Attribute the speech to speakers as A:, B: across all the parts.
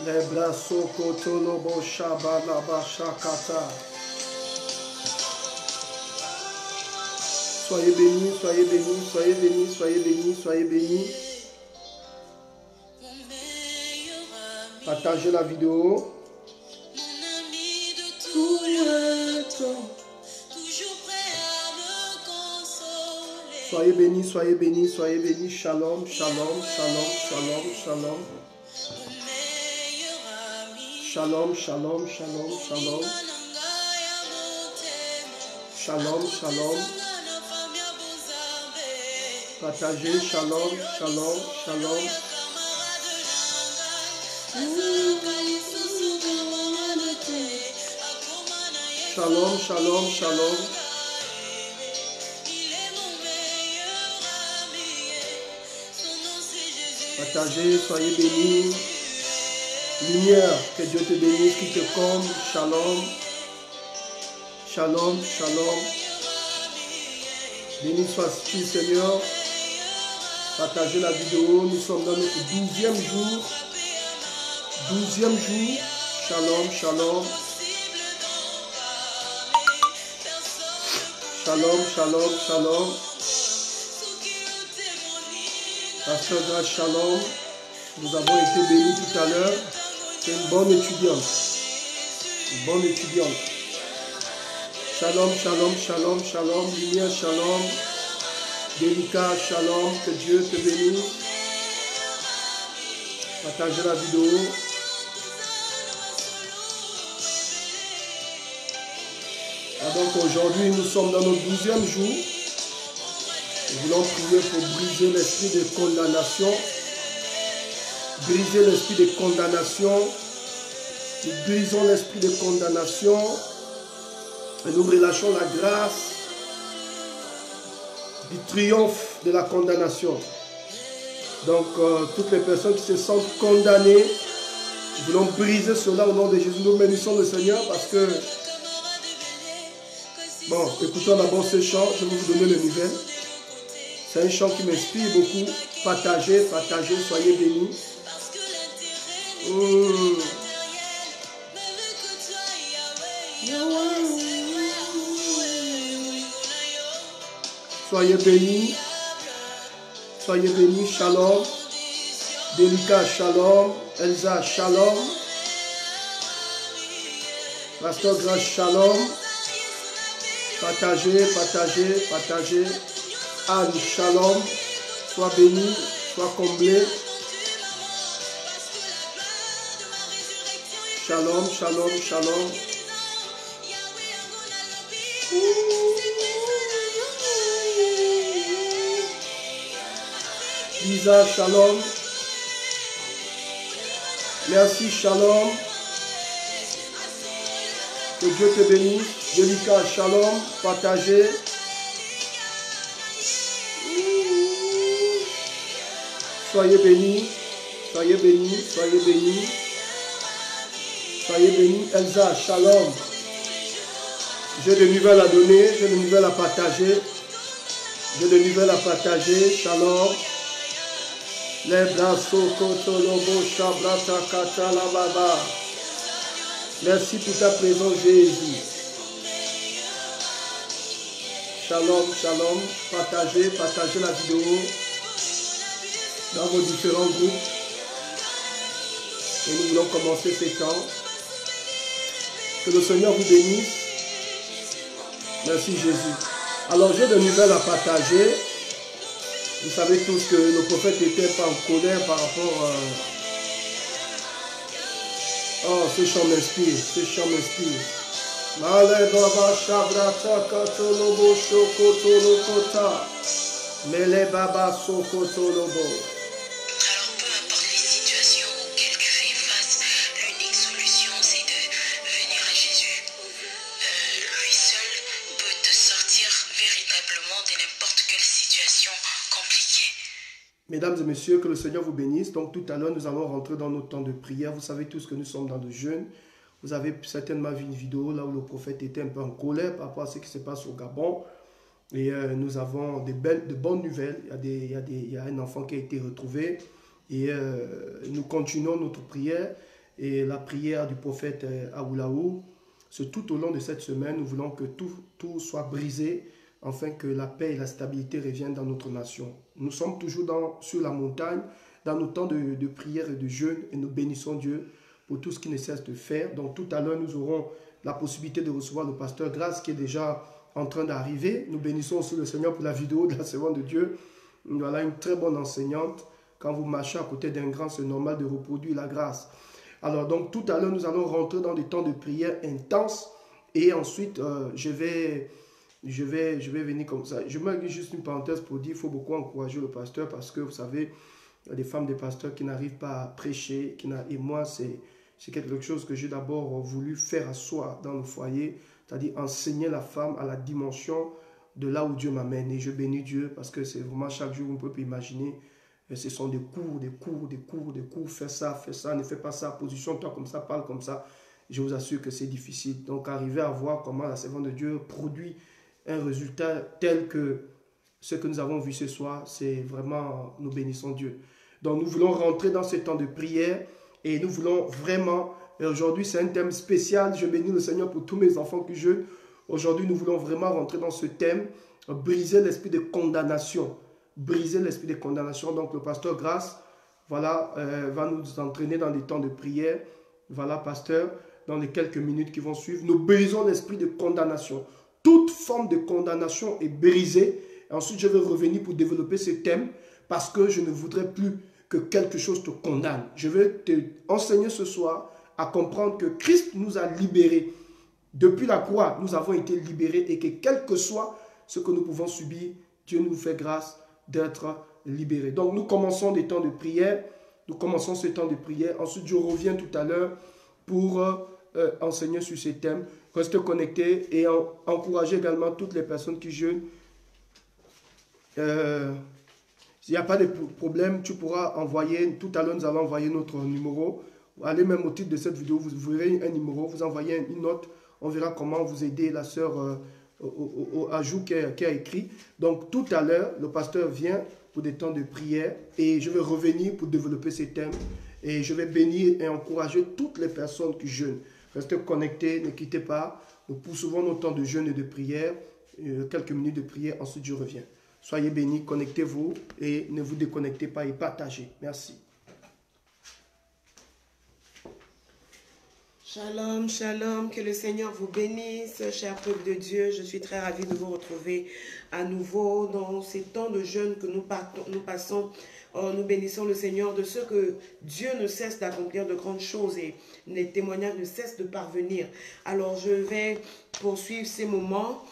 A: Les brasso kotolobo shabalaba shakata. Soyez bénis, soyez bénis, soyez bénis, soyez bénis, soyez bénis. Partagez la vidéo. Soyez bénis, soyez bénis, soyez bénis. Shalom, shalom, shalom, shalom, shalom. Shalom, shalom, shalom, shalom. Shalom, shalom. Partagez, shalom, shalom, shalom. Shalom, shalom, shalom. Partagez, soyez bénis. Lumière, que Dieu te bénisse, qui te comble. Shalom. Shalom, shalom. Béni sois-tu, Seigneur. Partagez la vidéo. Nous sommes dans notre 12e jour. 12e jour. Shalom, shalom. Shalom, shalom, shalom. Pasteur Grâce, shalom. Nous avons été bénis tout à l'heure. C'est une bonne étudiante. Une bonne étudiante. Shalom, shalom, shalom, shalom. Lumière, shalom. Délicat, shalom. Que Dieu te bénisse. Partagez la vidéo. Donc aujourd'hui, nous sommes dans notre 12e jour. Nous voulons prier pour briser l'esprit de condamnation. Briser l'esprit de condamnation. Nous brisons l'esprit de condamnation. Et nous relâchons la grâce du triomphe de la condamnation. Donc, toutes les personnes qui se sentent condamnées, nous voulons briser cela au nom de Jésus. Nous bénissons le Seigneur parce que... Bon, écoutons d'abord ce chant. Je vais vous donner les nouvelles. C'est un chant qui m'inspire beaucoup. Partagez, partagez, soyez bénis. Soyez bénis. Soyez bénis. Shalom. Délicat, shalom. Elsa, shalom. Pasteur Grâce, shalom. Partagez, partagez, partagez. Anne, shalom. Sois béni, sois comblé. Shalom, shalom, shalom. Lisa, shalom. Merci, shalom. Que Dieu te bénisse. Délicat, shalom. Partagez. Soyez bénis. Soyez bénis. Soyez bénis. Soyez bénis. Elsa, shalom. J'ai de nouvelles à donner. J'ai de nouvelles à partager. J'ai de nouvelles à partager. Shalom. Les brasso kotolobo shabrata kata la baba. Merci pour ta présence, Jésus. Shalom, shalom. Partagez, partagez la vidéo dans vos différents groupes. Et nous voulons commencer ces temps. Que le Seigneur vous bénisse. Merci Jésus. Alors j'ai de nouvelles à partager. Vous savez tous que le prophète était pas en colère par rapport à... Oh, ce chant m'inspire, ce chant m'inspire. Male baba shabrata katolobo shokotolokota. Mele baba sokotolobo.
B: Alors peu importe les situations auxquelles tu fais face, l'unique solution c'est de venir à Jésus. Lui seul peut te sortir véritablement de n'importe quelle situation compliquée.
A: Mesdames et messieurs, que le Seigneur vous bénisse. Donc tout à l'heure, nous allons rentrer dans notre temps de prière. Vous savez tous que nous sommes dans le jeûne. Vous avez certainement vu une vidéo là où le prophète était un peu en colère par rapport à ce qui se passe au Gabon. Et nous avons de bonnes nouvelles. Il y a un enfant qui a été retrouvé. Et nous continuons notre prière. et la prière du prophète Aoulaou. C'est tout au long de cette semaine, nous voulons que tout soit brisé, afin que la paix et la stabilité reviennent dans notre nation. Nous sommes toujours sur la montagne, dans nos temps de prière et de jeûne, et nous bénissons Dieu pour tout ce qu'il ne cesse de faire. Donc tout à l'heure, nous aurons la possibilité de recevoir le pasteur Grâce qui est déjà en train d'arriver. Nous bénissons aussi le Seigneur pour la vidéo de la servante de Dieu. Voilà une très bonne enseignante. Quand vous marchez à côté d'un grand, c'est normal de reproduire la grâce. Alors donc tout à l'heure, nous allons rentrer dans des temps de prière intenses. Et ensuite, je vais venir comme ça. Je mets juste une parenthèse pour dire qu'il faut beaucoup encourager le pasteur parce que vous savez, il y a des femmes des pasteurs qui n'arrivent pas à prêcher. Et moi, c'est quelque chose que j'ai d'abord voulu faire asseoir dans le foyer, c'est-à-dire enseigner la femme à la dimension de là où Dieu m'amène. Et je bénis Dieu parce que c'est vraiment chaque jour, on peut imaginer, ce sont des cours, fais ça, ne fais pas ça, positionne-toi comme ça, parle comme ça. Je vous assure que c'est difficile. Donc, arriver à voir comment la servante de Dieu produit un résultat tel que ce que nous avons vu ce soir, c'est vraiment, nous bénissons Dieu. Donc, nous voulons rentrer dans ce temps de prière et nous voulons vraiment, et aujourd'hui c'est un thème spécial, je bénis le Seigneur pour tous mes enfants qui jeûnent. Aujourd'hui, nous voulons vraiment rentrer dans ce thème, briser l'esprit de condamnation. Briser l'esprit de condamnation. Donc, le pasteur Grâce, voilà, va nous entraîner dans des temps de prière. Voilà, pasteur, dans les quelques minutes qui vont suivre, nous brisons l'esprit de condamnation. Toute forme de condamnation est brisée. Et ensuite, je vais revenir pour développer ce thème parce que je ne voudrais plus que quelque chose te condamne. Je vais te enseigner ce soir à comprendre que Christ nous a libérés. Depuis la croix, nous avons été libérés et que quel que soit ce que nous pouvons subir, Dieu nous fait grâce d'être libérés. Donc, nous commençons des temps de prière. Nous commençons ce temps de prière. Ensuite, je reviens tout à l'heure pour enseigner sur ces thèmes. Restez connectés et encouragez également toutes les personnes qui jeûnent. S'il n'y a pas de problème, tu pourras envoyer, tout à l'heure nous allons envoyer notre numéro. Allez même au titre de cette vidéo, vous verrez un numéro, vous envoyez une note, on verra comment vous aider la sœur Ajou qui a écrit. Donc tout à l'heure, le pasteur vient pour des temps de prière et je vais revenir pour développer ces thèmes et je vais bénir et encourager toutes les personnes qui jeûnent. Restez connectés, ne quittez pas. Nous poursuivons nos temps de jeûne et de prière, quelques minutes de prière, ensuite je reviens. Soyez bénis, connectez-vous et ne vous déconnectez pas et partagez. Merci.
C: Shalom, shalom, que le Seigneur vous bénisse, cher peuple de Dieu. Je suis très ravie de vous retrouver à nouveau dans ces temps de jeûne que nous passons. Nous bénissons le Seigneur de ce que Dieu ne cesse d'accomplir de grandes choses et les témoignages ne cessent de parvenir. Alors je vais poursuivre ces moments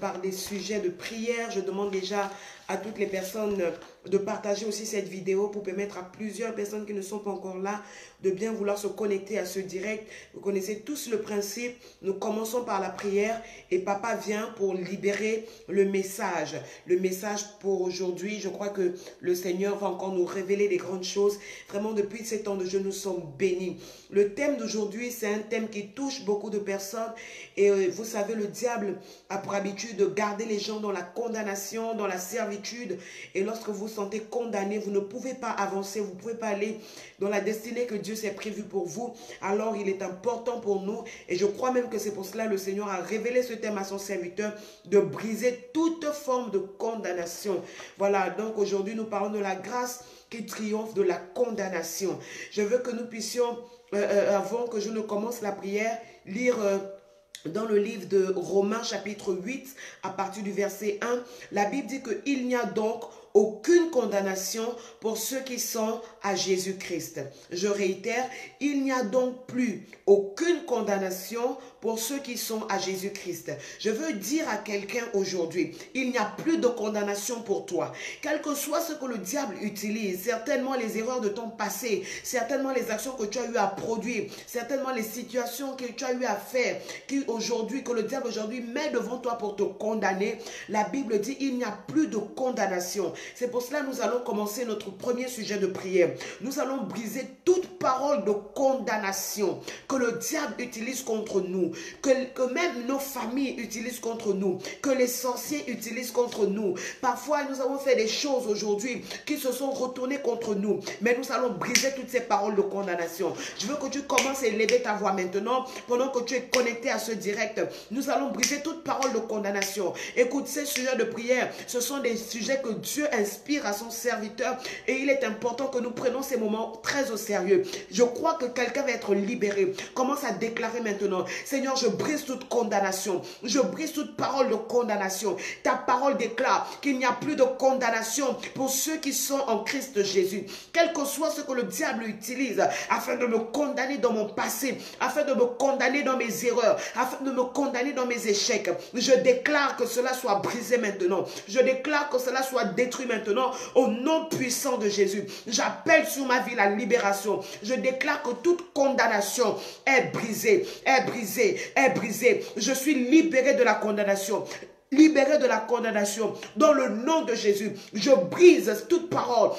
C: par des sujets de prière. Je demande déjà à toutes les personnes de partager aussi cette vidéo pour permettre à plusieurs personnes qui ne sont pas encore là de bien vouloir se connecter à ce direct. Vous connaissez tous le principe. Nous commençons par la prière et Papa vient pour libérer le message. Le message pour aujourd'hui, je crois que le Seigneur va encore nous révéler des grandes choses. Vraiment, depuis ces temps de jeûne, nous sommes bénis. Le thème d'aujourd'hui, c'est un thème qui touche beaucoup de personnes. Et vous savez, le diable a pour habitude de garder les gens dans la condamnation, dans la servitude. Et lorsque vous vous sentez condamné, vous ne pouvez pas avancer, vous ne pouvez pas aller dans la destinée que Dieu s'est prévue pour vous. Alors, il est important pour nous, et je crois même que c'est pour cela que le Seigneur a révélé ce thème à son serviteur, de briser toute forme de condamnation. Voilà, donc aujourd'hui, nous parlons de la grâce qui triomphe de la condamnation. Je veux que nous puissions, avant que je ne commence la prière, lire dans le livre de Romains chapitre 8, à partir du verset 1, la Bible dit qu'il n'y a donc aucune condamnation pour ceux qui sont à Jésus-Christ. Je réitère, il n'y a donc plus aucune condamnation pour ceux qui sont à Jésus-Christ. Je veux dire à quelqu'un aujourd'hui, il n'y a plus de condamnation pour toi. Quel que soit ce que le diable utilise, certainement les erreurs de ton passé, certainement les actions que tu as eu à produire, certainement les situations que tu as eu à faire, que le diable aujourd'hui met devant toi pour te condamner, la Bible dit il n'y a plus de condamnation. C'est pour cela que nous allons commencer notre premier sujet de prière. Nous allons briser toute parole de condamnation que le diable utilise contre nous. nous, que même nos familles utilisent contre nous, que les sorciers utilisent contre nous. Parfois, nous avons fait des choses aujourd'hui qui se sont retournées contre nous, mais nous allons briser toutes ces paroles de condamnation. Je veux que tu commences à élever ta voix maintenant, pendant que tu es connecté à ce direct. Nous allons briser toute parole de condamnation. Écoute, ces sujets de prière, ce sont des sujets que Dieu inspire à son serviteur et il est important que nous prenions ces moments très au sérieux. Je crois que quelqu'un va être libéré. Commence à déclarer maintenant: Seigneur, je brise toute condamnation. Je brise toute parole de condamnation. Ta parole déclare qu'il n'y a plus de condamnation pour ceux qui sont en Christ Jésus. Quel que soit ce que le diable utilise afin de me condamner dans mon passé, afin de me condamner dans mes erreurs, afin de me condamner dans mes échecs, je déclare que cela soit brisé maintenant. Je déclare que cela soit détruit maintenant au nom puissant de Jésus. J'appelle sur ma vie la libération. Je déclare que toute condamnation est brisée, est brisée, est brisée. Je suis libéré de la condamnation. Libéré de la condamnation, dans le nom de Jésus. Je brise toute parole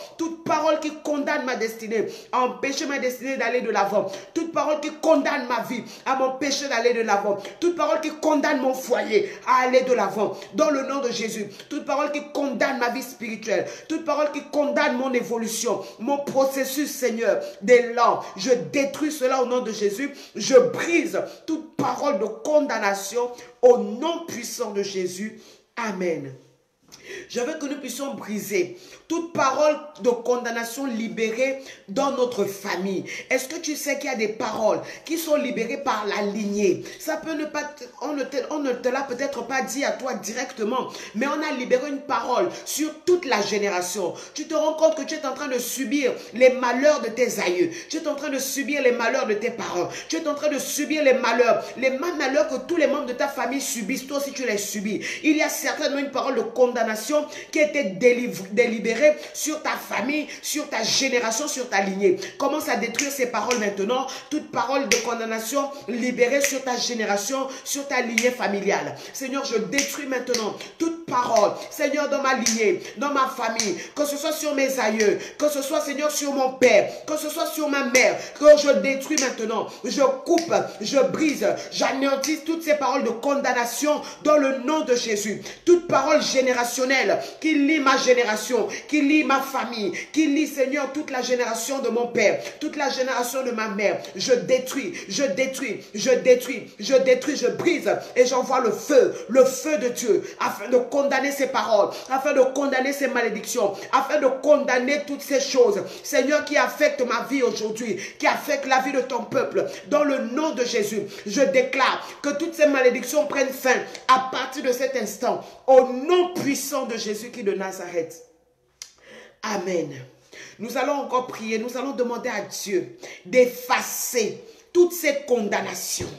C: qui condamne ma destinée, à empêcher ma destinée d'aller de l'avant, toute parole qui condamne ma vie, à m'empêcher d'aller de l'avant, toute parole qui condamne mon foyer, à aller de l'avant, dans le nom de Jésus. Toute parole qui condamne ma vie spirituelle, toute parole qui condamne mon évolution, mon processus, Seigneur, d'élan, je détruis cela au nom de Jésus. Je brise toute parole de condamnation au nom puissant de Jésus. Amen. Je veux que nous puissions briser toute parole de condamnation libérée dans notre famille. Est-ce que tu sais qu'il y a des paroles qui sont libérées par la lignée? Ça peut ne pas, on ne te l'a peut-être pas dit à toi directement, mais on a libéré une parole sur toute la génération. Tu te rends compte que tu es en train de subir les malheurs de tes aïeux. Tu es en train de subir les malheurs de tes parents. Tu es en train de subir les malheurs que tous les membres de ta famille subissent. Toi aussi tu les subis. Il y a certainement une parole de condamnation qui a été délibérée sur ta famille, sur ta génération, sur ta lignée. Commence à détruire ces paroles maintenant. Toute parole de condamnation libérée sur ta génération, sur ta lignée familiale. Seigneur, je détruis maintenant toute parole, Seigneur, dans ma lignée, dans ma famille, que ce soit sur mes aïeux, que ce soit, Seigneur, sur mon père, que ce soit sur ma mère, que je détruis maintenant. Je coupe, je brise, j'anéantis toutes ces paroles de condamnation dans le nom de Jésus. Toute parole générationnelle qui lie ma génération, qui lie ma famille, qui lie, Seigneur, toute la génération de mon père, toute la génération de ma mère, je détruis, je détruis, je détruis, je détruis, je brise et j'envoie le feu de Dieu, afin de condamner ces paroles, afin de condamner ces malédictions, afin de condamner toutes ces choses, Seigneur, qui affectent ma vie aujourd'hui, qui affectent la vie de ton peuple. Dans le nom de Jésus, je déclare que toutes ces malédictions prennent fin à partir de cet instant, au nom puissant de Jésus-Christ de Nazareth. Amen. Nous allons encore prier, nous allons demander à Dieu d'effacer toutes ces condamnations.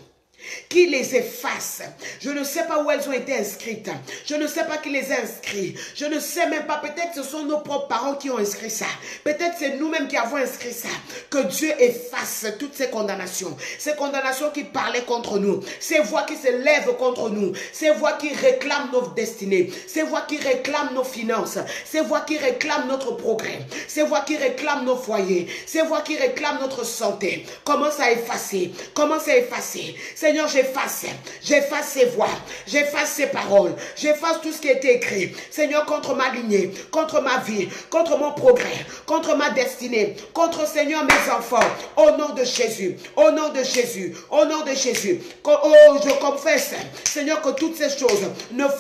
C: Qui les efface. Je ne sais pas où elles ont été inscrites. Je ne sais pas qui les a inscrites. Je ne sais même pas. Peut-être ce sont nos propres parents qui ont inscrit ça. Peut-être c'est nous-mêmes qui avons inscrit ça. Que Dieu efface toutes ces condamnations. Ces condamnations qui parlaient contre nous. Ces voix qui se lèvent contre nous. Ces voix qui réclament nos destinées. Ces voix qui réclament nos finances. Ces voix qui réclament notre progrès. Ces voix qui réclament nos foyers. Ces voix qui réclament notre santé. Commence à effacer. Commence à effacer. Seigneur, j'efface ces voix, j'efface ces paroles, j'efface tout ce qui a été écrit, Seigneur, contre ma lignée, contre ma vie, contre mon progrès, contre ma destinée, contre, Seigneur, mes enfants, au nom de Jésus, au nom de Jésus, au nom de Jésus. Oh, je confesse, Seigneur, que toutes ces choses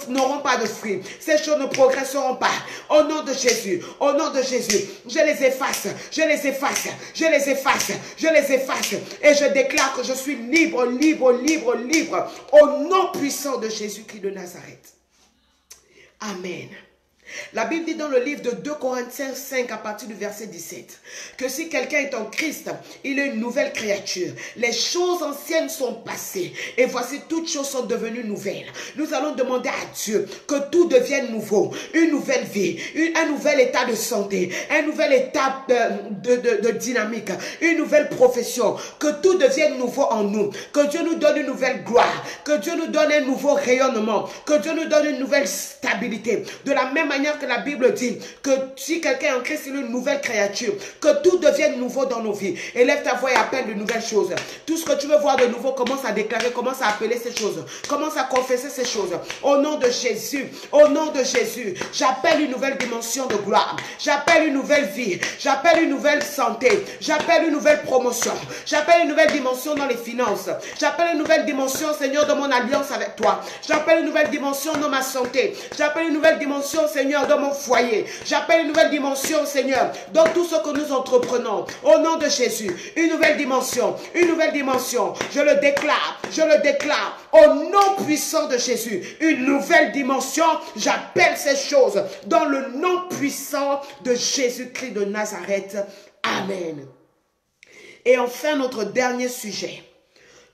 C: n'auront pas de fruits, ces choses ne progresseront pas, au nom de Jésus, au nom de Jésus, je les efface, je les efface, je les efface, je les efface, et je déclare que je suis libre, libre, libre, libre, au nom puissant de Jésus-Christ de Nazareth. Amen. La Bible dit dans le livre de 2 Corinthiens 5 à partir du verset 17 que si quelqu'un est en Christ, il est une nouvelle créature. Les choses anciennes sont passées et voici toutes choses sont devenues nouvelles. Nous allons demander à Dieu que tout devienne nouveau, une nouvelle vie, un nouvel état de santé, un nouvel état de dynamique, une nouvelle profession, que tout devienne nouveau en nous, que Dieu nous donne une nouvelle gloire, que Dieu nous donne un nouveau rayonnement, que Dieu nous donne une nouvelle stabilité. De la même manière que la Bible dit que si quelqu'un est en Christ, il est une nouvelle créature, que tout devienne nouveau dans nos vies. Élève ta voix et appelle de nouvelles choses. Tout ce que tu veux voir de nouveau, commence à déclarer, commence à appeler ces choses, commence à confesser ces choses. Au nom de Jésus, au nom de Jésus, j'appelle une nouvelle dimension de gloire, j'appelle une nouvelle vie, j'appelle une nouvelle santé, j'appelle une nouvelle promotion, j'appelle une nouvelle dimension dans les finances, j'appelle une nouvelle dimension, Seigneur, dans mon alliance avec toi, j'appelle une nouvelle dimension dans ma santé, j'appelle une nouvelle dimension, Seigneur, dans mon foyer, j'appelle une nouvelle dimension, Seigneur, dans tout ce que nous entreprenons, au nom de Jésus, une nouvelle dimension, je le déclare, au nom puissant de Jésus, une nouvelle dimension, j'appelle ces choses dans le nom puissant de Jésus-Christ de Nazareth. Amen. Et enfin, notre dernier sujet.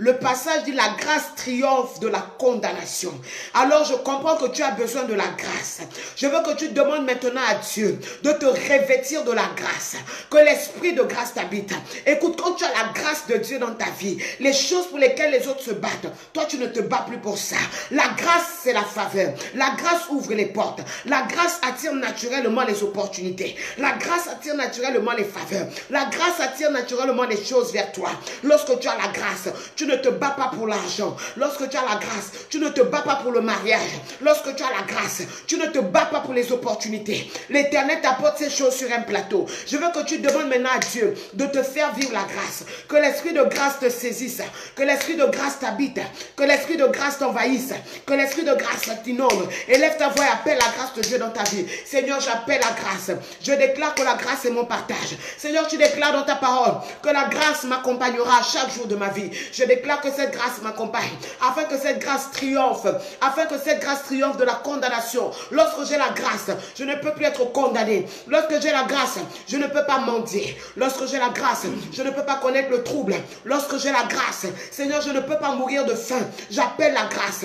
C: Le passage dit la grâce triomphe de la condamnation. Alors je comprends que tu as besoin de la grâce. Je veux que tu demandes maintenant à Dieu de te revêtir de la grâce. Que l'esprit de grâce t'habite. Écoute, quand tu as la grâce de Dieu dans ta vie, les choses pour lesquelles les autres se battent, toi tu ne te bats plus pour ça. La grâce c'est la faveur. La grâce ouvre les portes. La grâce attire naturellement les opportunités. La grâce attire naturellement les faveurs. La grâce attire naturellement les choses vers toi. Lorsque tu as la grâce, tu ne te bats pas pour l'argent. Lorsque tu as la grâce, tu ne te bats pas pour le mariage. Lorsque tu as la grâce, tu ne te bats pas pour les opportunités. L'Éternel t'apporte ces choses sur un plateau. Je veux que tu demandes maintenant à Dieu de te faire vivre la grâce. Que l'esprit de grâce te saisisse. Que l'esprit de grâce t'habite. Que l'esprit de grâce t'envahisse. Que l'esprit de grâce t'inonde. Élève ta voix et appelle la grâce de Dieu dans ta vie. Seigneur, j'appelle la grâce. Je déclare que la grâce est mon partage. Seigneur, tu déclares dans ta parole que la grâce m'accompagnera chaque jour de ma vie. Je déclare que cette grâce m'accompagne, afin que cette grâce triomphe, de la condamnation. Lorsque j'ai la grâce, je ne peux plus être condamné. Lorsque j'ai la grâce, je ne peux pas mendier. Lorsque j'ai la grâce, je ne peux pas connaître le trouble. Lorsque j'ai la grâce, Seigneur, je ne peux pas mourir de faim. J'appelle la grâce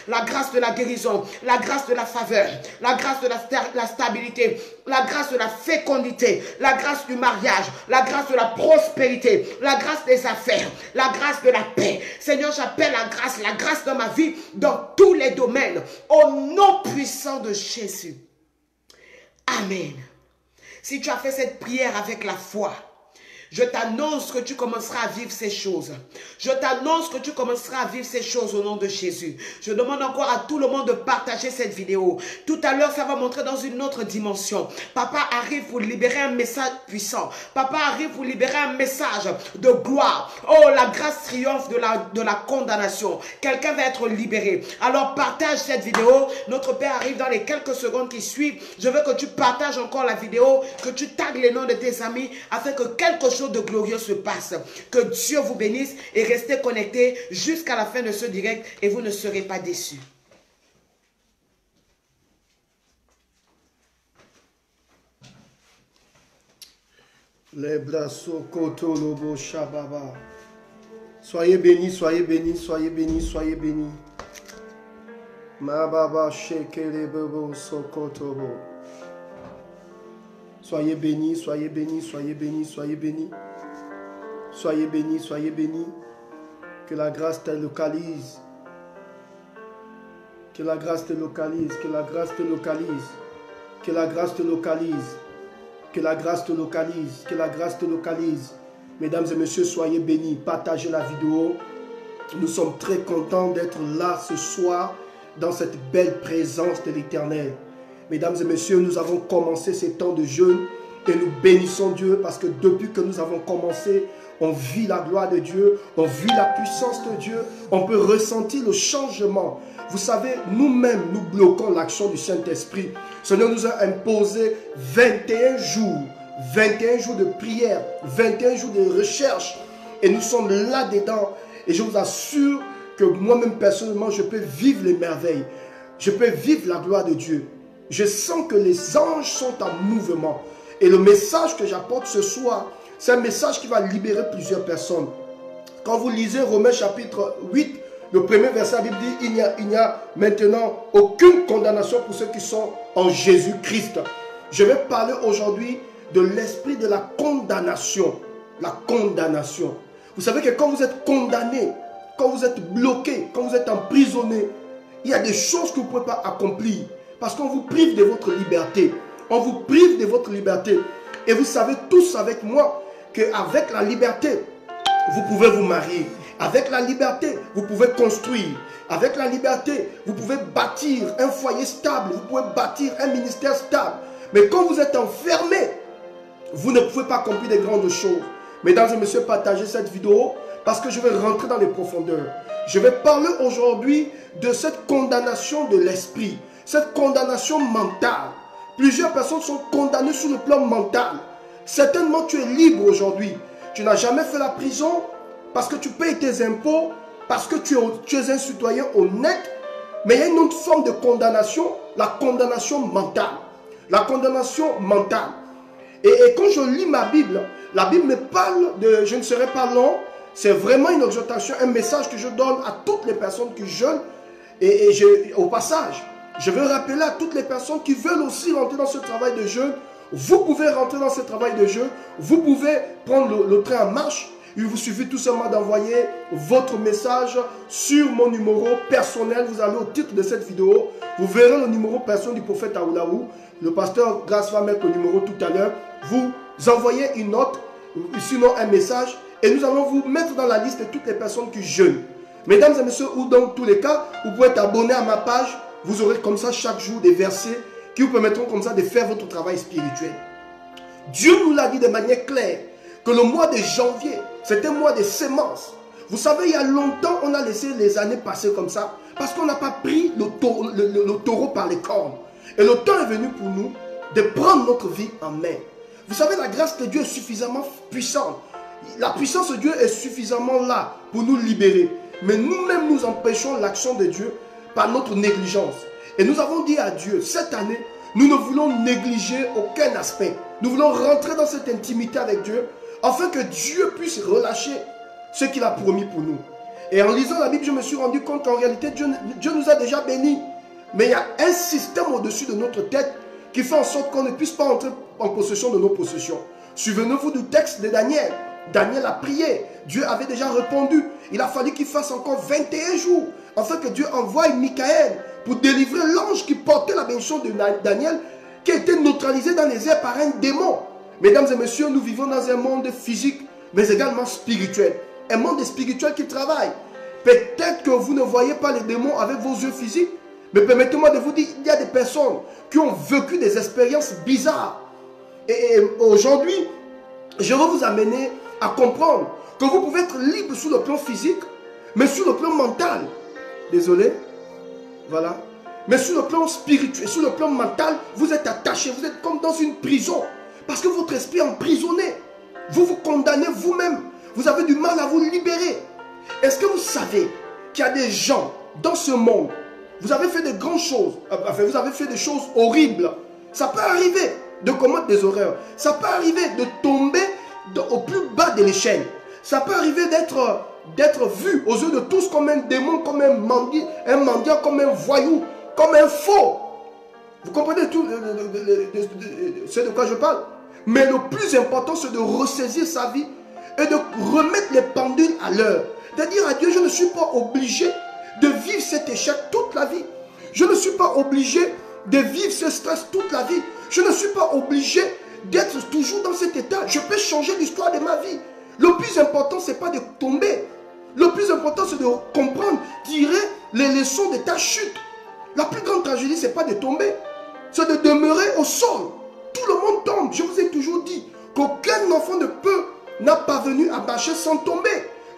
C: la grâce de la guérison, la grâce de la faveur, la grâce de la stabilité, la grâce de la fécondité, la grâce du mariage, la grâce de la prospérité, la grâce des affaires, la grâce de la paix. Seigneur, j'appelle la grâce dans ma vie, dans tous les domaines, au nom puissant de Jésus. Amen. Si tu as fait cette prière avec la foi, je t'annonce que tu commenceras à vivre ces choses. Je t'annonce que tu commenceras à vivre ces choses au nom de Jésus. Je demande encore à tout le monde de partager cette vidéo. Tout à l'heure, ça va montrer dans une autre dimension. Papa arrive pour libérer un message puissant. Papa arrive pour libérer un message de gloire. Oh, la grâce triomphe de la condamnation. Quelqu'un va être libéré. Alors partage cette vidéo. Notre Père arrive dans les quelques secondes qui suivent. Je veux que tu partages encore la vidéo, que tu tagues les noms de tes amis afin que quelque chose de glorieux se passe. Que Dieu vous bénisse et restez connectés jusqu'à la fin de ce direct et vous ne serez pas déçus.
A: Les brasso koto lobo shababa. Soyez bénis, soyez bénis, soyez bénis, soyez bénis. Ma baba shekele bobo sokotobo. Soyez bénis, soyez bénis, soyez bénis, soyez bénis. Soyez bénis, soyez bénis. Que la grâce te localise. Que la grâce te localise, que la grâce te localise. Que la grâce te localise. Que la grâce te localise, que la grâce te localise. Mesdames et messieurs, soyez bénis. Partagez la vidéo. Nous sommes très contents d'être là ce soir dans cette belle présence de l'Éternel. Mesdames et messieurs, nous avons commencé ces temps de jeûne et nous bénissons Dieu parce que depuis que nous avons commencé, on vit la gloire de Dieu, on vit la puissance de Dieu, on peut ressentir le changement. Vous savez, nous-mêmes, nous bloquons l'action du Saint-Esprit. Le Seigneur nous a imposé 21 jours de prière, 21 jours de recherche et nous sommes là-dedans. Et je vous assure que moi-même personnellement, je peux vivre les merveilles. Je peux vivre la gloire de Dieu. Je sens que les anges sont en mouvement. Et le message que j'apporte ce soir, c'est un message qui va libérer plusieurs personnes. Quand vous lisez Romains chapitre 8, le premier verset, la Bible dit, il n'y a maintenant aucune condamnation pour ceux qui sont en Jésus-Christ. Je vais parler aujourd'hui de l'esprit de la condamnation. La condamnation. Vous savez que quand vous êtes condamné, quand vous êtes bloqué, quand vous êtes emprisonné, il y a des choses que vous ne pouvez pas accomplir. Parce qu'on vous prive de votre liberté. On vous prive de votre liberté. Et vous savez tous avec moi qu'avec la liberté, vous pouvez vous marier. Avec la liberté, vous pouvez construire. Avec la liberté, vous pouvez bâtir un foyer stable. Vous pouvez bâtir un ministère stable. Mais quand vous êtes enfermé, vous ne pouvez pas accomplir de grandes choses. Mesdames et messieurs, partagez cette vidéo parce que je vais rentrer dans les profondeurs. Je vais parler aujourd'hui de cette condamnation de l'esprit, cette condamnation mentale. Plusieurs personnes sont condamnées sur le plan mental. Certainement, tu es libre aujourd'hui. Tu n'as jamais fait la prison parce que tu payes tes impôts, parce que tu es un citoyen honnête. Mais il y a une autre forme de condamnation, la condamnation mentale. La condamnation mentale. Et quand je lis ma Bible, la Bible me parle de « je ne serai pas long ». C'est vraiment une exhortation, un message que je donne à toutes les personnes qui jeûnent. Au passage, je veux rappeler à toutes les personnes qui veulent aussi rentrer dans ce travail de jeûne. Vous pouvez rentrer dans ce travail de jeûne. Vous pouvez prendre le train en marche. Il vous suffit tout simplement d'envoyer votre message sur mon numéro personnel. Vous allez au titre de cette vidéo. Vous verrez le numéro personnel du prophète Aoulaou. Le pasteur Grace va mettre le numéro tout à l'heure. Vous envoyez une note, sinon un message. Et nous allons vous mettre dans la liste de toutes les personnes qui jeûnent. Mesdames et messieurs, ou dans tous les cas, vous pouvez être abonné à ma page. Vous aurez comme ça chaque jour des versets qui vous permettront comme ça de faire votre travail spirituel. Dieu nous l'a dit de manière claire que le mois de janvier, c'est un mois de semences. Vous savez, il y a longtemps, on a laissé les années passer comme ça parce qu'on n'a pas pris le taureau par les cornes. Et le temps est venu pour nous de prendre notre vie en main. Vous savez, la grâce de Dieu est suffisamment puissante. La puissance de Dieu est suffisamment là pour nous libérer. Mais nous-mêmes, nous empêchons l'action de Dieu par notre négligence. Et nous avons dit à Dieu, cette année, nous ne voulons négliger aucun aspect. Nous voulons rentrer dans cette intimité avec Dieu, afin que Dieu puisse relâcher ce qu'il a promis pour nous. Et en lisant la Bible, je me suis rendu compte qu'en réalité, Dieu nous a déjà bénis. Mais il y a un système au-dessus de notre tête qui fait en sorte qu'on ne puisse pas entrer en possession de nos possessions. Souvenez-vous du texte de Daniel. Daniel a prié. Dieu avait déjà répondu. Il a fallu qu'il fasse encore 21 jours afin que Dieu envoie Michael pour délivrer l'ange qui portait la bénédiction de Daniel, qui a été neutralisé dans les airs par un démon. Mesdames et messieurs, nous vivons dans un monde physique, mais également spirituel. Un monde spirituel qui travaille. Peut-être que vous ne voyez pas les démons avec vos yeux physiques, mais permettez-moi de vous dire, il y a des personnes qui ont vécu des expériences bizarres. Et aujourd'hui, je vais vous amener à comprendre que vous pouvez être libre sur le plan physique, mais sur le plan mental. Désolé. Voilà. Mais sur le plan spirituel, sur le plan mental, vous êtes attaché, vous êtes comme dans une prison. Parce que votre esprit est emprisonné. Vous vous condamnez vous-même. Vous avez du mal à vous libérer. Est-ce que vous savez qu'il y a des gens dans ce monde, vous avez fait de grandes choses, enfin vous avez fait des choses horribles. Ça peut arriver de commettre des horreurs. Ça peut arriver de tomber au plus bas de l'échelle. Ça peut arriver d'être vu aux yeux de tous comme un démon, comme un mendiant, comme un voyou, comme un faux. Vous comprenez tout ce de quoi je parle? Mais le plus important, c'est de ressaisir sa vie et de remettre les pendules à l'heure. De dire à Dieu, je ne suis pas obligé de vivre cet échec toute la vie. Je ne suis pas obligé de vivre ce stress toute la vie. Je ne suis pas obligé d'être toujours dans cet état. Je peux changer l'histoire de ma vie. Le plus important, ce n'est pas de tomber. Le plus important, c'est de comprendre, tirer les leçons de ta chute. La plus grande tragédie, ce n'est pas de tomber. C'est de demeurer au sol. Tout le monde tombe. Je vous ai toujours dit qu'aucun enfant n'a parvenu à marcher sans tomber.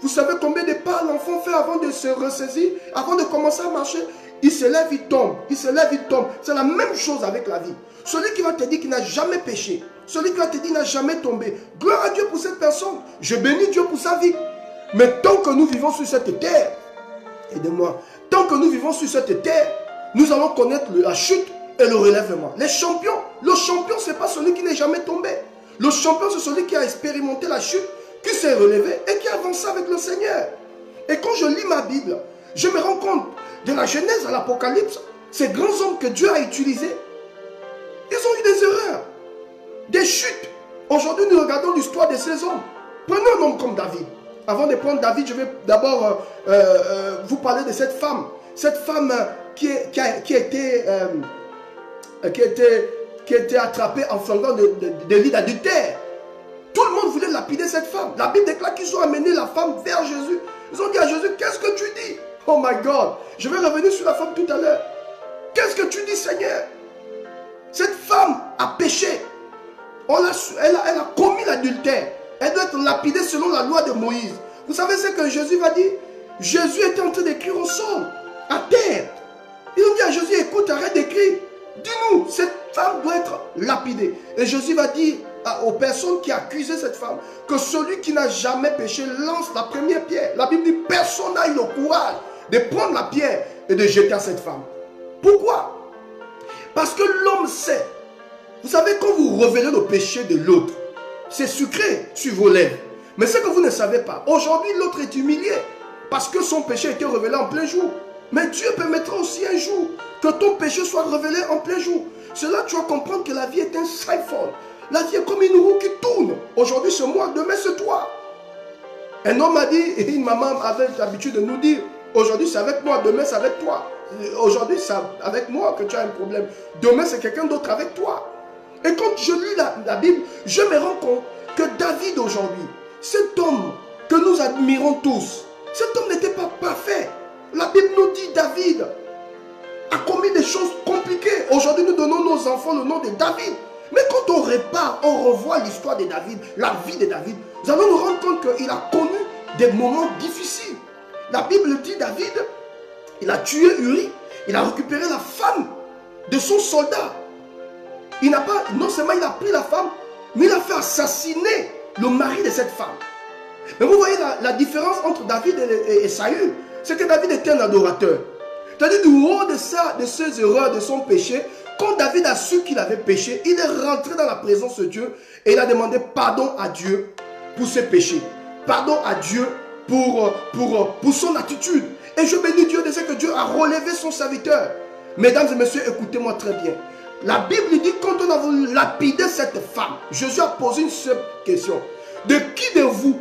A: Vous savez combien de pas l'enfant fait avant de se ressaisir, avant de commencer à marcher? Il se lève, il tombe. Il se lève, il tombe. C'est la même chose avec la vie. Celui qui va te dire qu'il n'a jamais péché, celui qui va te dire qu'il n'a jamais tombé, gloire à Dieu pour cette personne. Je bénis Dieu pour sa vie. Mais tant que nous vivons sur cette terre, aidez-moi, tant que nous vivons sur cette terre, nous allons connaître la chute et le relèvement. Les champions, le champion, ce n'est pas celui qui n'est jamais tombé. Le champion, c'est celui qui a expérimenté la chute, qui s'est relevé et qui a avancé avec le Seigneur. Et quand je lis ma Bible, je me rends compte de la Genèse à l'Apocalypse, ces grands hommes que Dieu a utilisés, ils ont eu des erreurs, des chutes. Aujourd'hui, nous regardons l'histoire de ces hommes. Prenons un homme comme David. Avant de prendre David, je vais d'abord vous parler de cette femme. Cette femme qui a été qui était attrapée en flagrant délit d'adultère. Tout le monde voulait lapider cette femme. La Bible déclare qu'ils ont amené la femme vers Jésus. Ils ont dit à Jésus, qu'est-ce que tu dis? Oh my God, je vais revenir sur la femme tout à l'heure. Qu'est-ce que tu dis, Seigneur? Cette femme a péché. Elle a commis l'adultère. Elle doit être lapidée selon la loi de Moïse. Vous savez ce que Jésus va dire? Jésus était en train d'écrire au sol, à terre. Ils ont dit à Jésus, écoute, arrête d'écrire. Dis-nous, cette femme doit être lapidée. Et Jésus va dire aux personnes qui accusaient cette femme que celui qui n'a jamais péché lance la première pierre. La Bible dit, personne n'a eu le courage de prendre la pierre et de jeter à cette femme. Pourquoi? Parce que l'homme sait. Vous savez, quand vous révélez le péché de l'autre, c'est sucré sur vos lèvres. Mais ce que vous ne savez pas, aujourd'hui l'autre est humilié parce que son péché a été révélé en plein jour. Mais Dieu permettra aussi un jour que ton péché soit révélé en plein jour. C'est là que tu vas comprendre que la vie est un siphon. La vie est comme une roue qui tourne. Aujourd'hui c'est moi, demain c'est toi. Un homme m'a dit, et une maman avait l'habitude de nous dire, aujourd'hui c'est avec moi, demain c'est avec toi. Aujourd'hui c'est avec moi que tu as un problème. Demain c'est quelqu'un d'autre avec toi. Et quand je lis la Bible, je me rends compte que David aujourd'hui, cet homme que nous admirons tous, cet homme n'était pas parfait. La Bible nous dit David a commis des choses compliquées. Aujourd'hui nous donnons nos enfants le nom de David. Mais quand on répare, on revoit l'histoire de David, la vie de David, nous allons nous rendre compte qu'il a connu des moments difficiles. La Bible dit David, il a tué Uri, il a récupéré la femme de son soldat. Il n'a pas, non seulement il a pris la femme, mais il a fait assassiner le mari de cette femme. Mais vous voyez la différence entre David et Saül, c'est que David était un adorateur. C'est-à-dire du haut de ses erreurs, de son péché, quand David a su qu'il avait péché, il est rentré dans la présence de Dieu et il a demandé pardon à Dieu pour ses péchés. Pardon à Dieu pour son attitude. Et je bénis Dieu de ce que Dieu a relevé son serviteur. Mesdames et messieurs, écoutez-moi très bien. La Bible dit quand on a voulu lapider cette femme, Jésus a posé une seule question. De qui de vous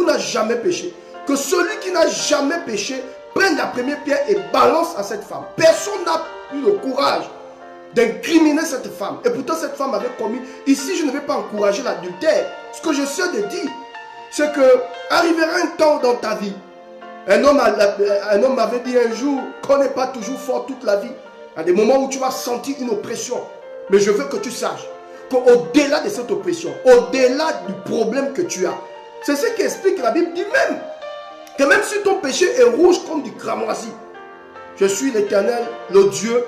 A: n'a jamais péché? Que celui qui n'a jamais péché prenne la première pierre et balance à cette femme. Personne n'a eu le courage d'incriminer cette femme. Et pourtant cette femme avait commis. Ici je ne vais pas encourager l'adultère. Ce que j'essaie de dire, c'est que arrivera un temps dans ta vie. Un homme m'avait dit un jour qu'on n'est pas toujours fort toute la vie. Il y a des moments où tu vas sentir une oppression. Mais je veux que tu saches qu'au-delà de cette oppression, au-delà du problème que tu as, c'est ce qui explique que la Bible dit même que même si ton péché est rouge comme du cramoisi, je suis l'Éternel, le Dieu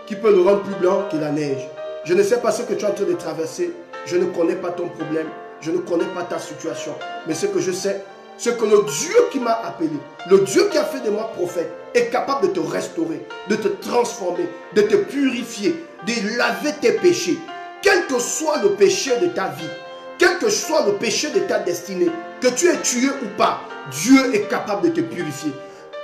A: qui peut le rendre plus blanc que la neige. Je ne sais pas ce que tu es en train de traverser. Je ne connais pas ton problème. Je ne connais pas ta situation. Mais ce que je sais, c'est que le Dieu qui m'a appelé, le Dieu qui a fait de moi prophète, est capable de te restaurer, de te transformer, de te purifier, de laver tes péchés. Quel que soit le péché de ta vie, quel que soit le péché de ta destinée, que tu aies tué ou pas, Dieu est capable de te purifier.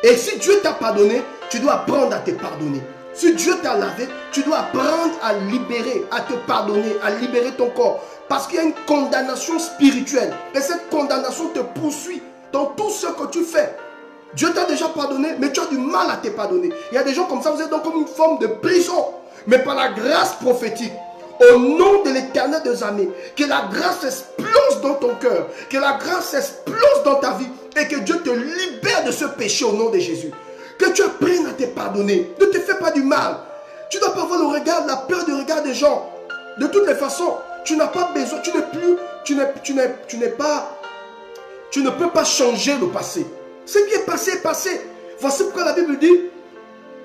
A: Et si Dieu t'a pardonné, tu dois apprendre à te pardonner. Si Dieu t'a lavé, tu dois apprendre à libérer, à te pardonner, à libérer ton corps. Parce qu'il y a une condamnation spirituelle. Et cette condamnation te poursuit dans tout ce que tu fais. Dieu t'a déjà pardonné, mais tu as du mal à te pardonner. Il y a des gens comme ça, vous êtes donc comme une forme de prison. Mais par la grâce prophétique, au nom de l'Éternel des armées, que la grâce explose dans ton cœur, que la grâce explose dans ta vie et que Dieu te libère de ce péché au nom de Jésus. Que tu apprennes à te pardonner. Ne te fais pas du mal. Tu ne dois pas avoir le regard, la peur du regard des gens. De toutes les façons, tu n'as pas besoin, tu ne peux pas changer le passé. Ce qui est passé est passé. Voici pourquoi la Bible dit,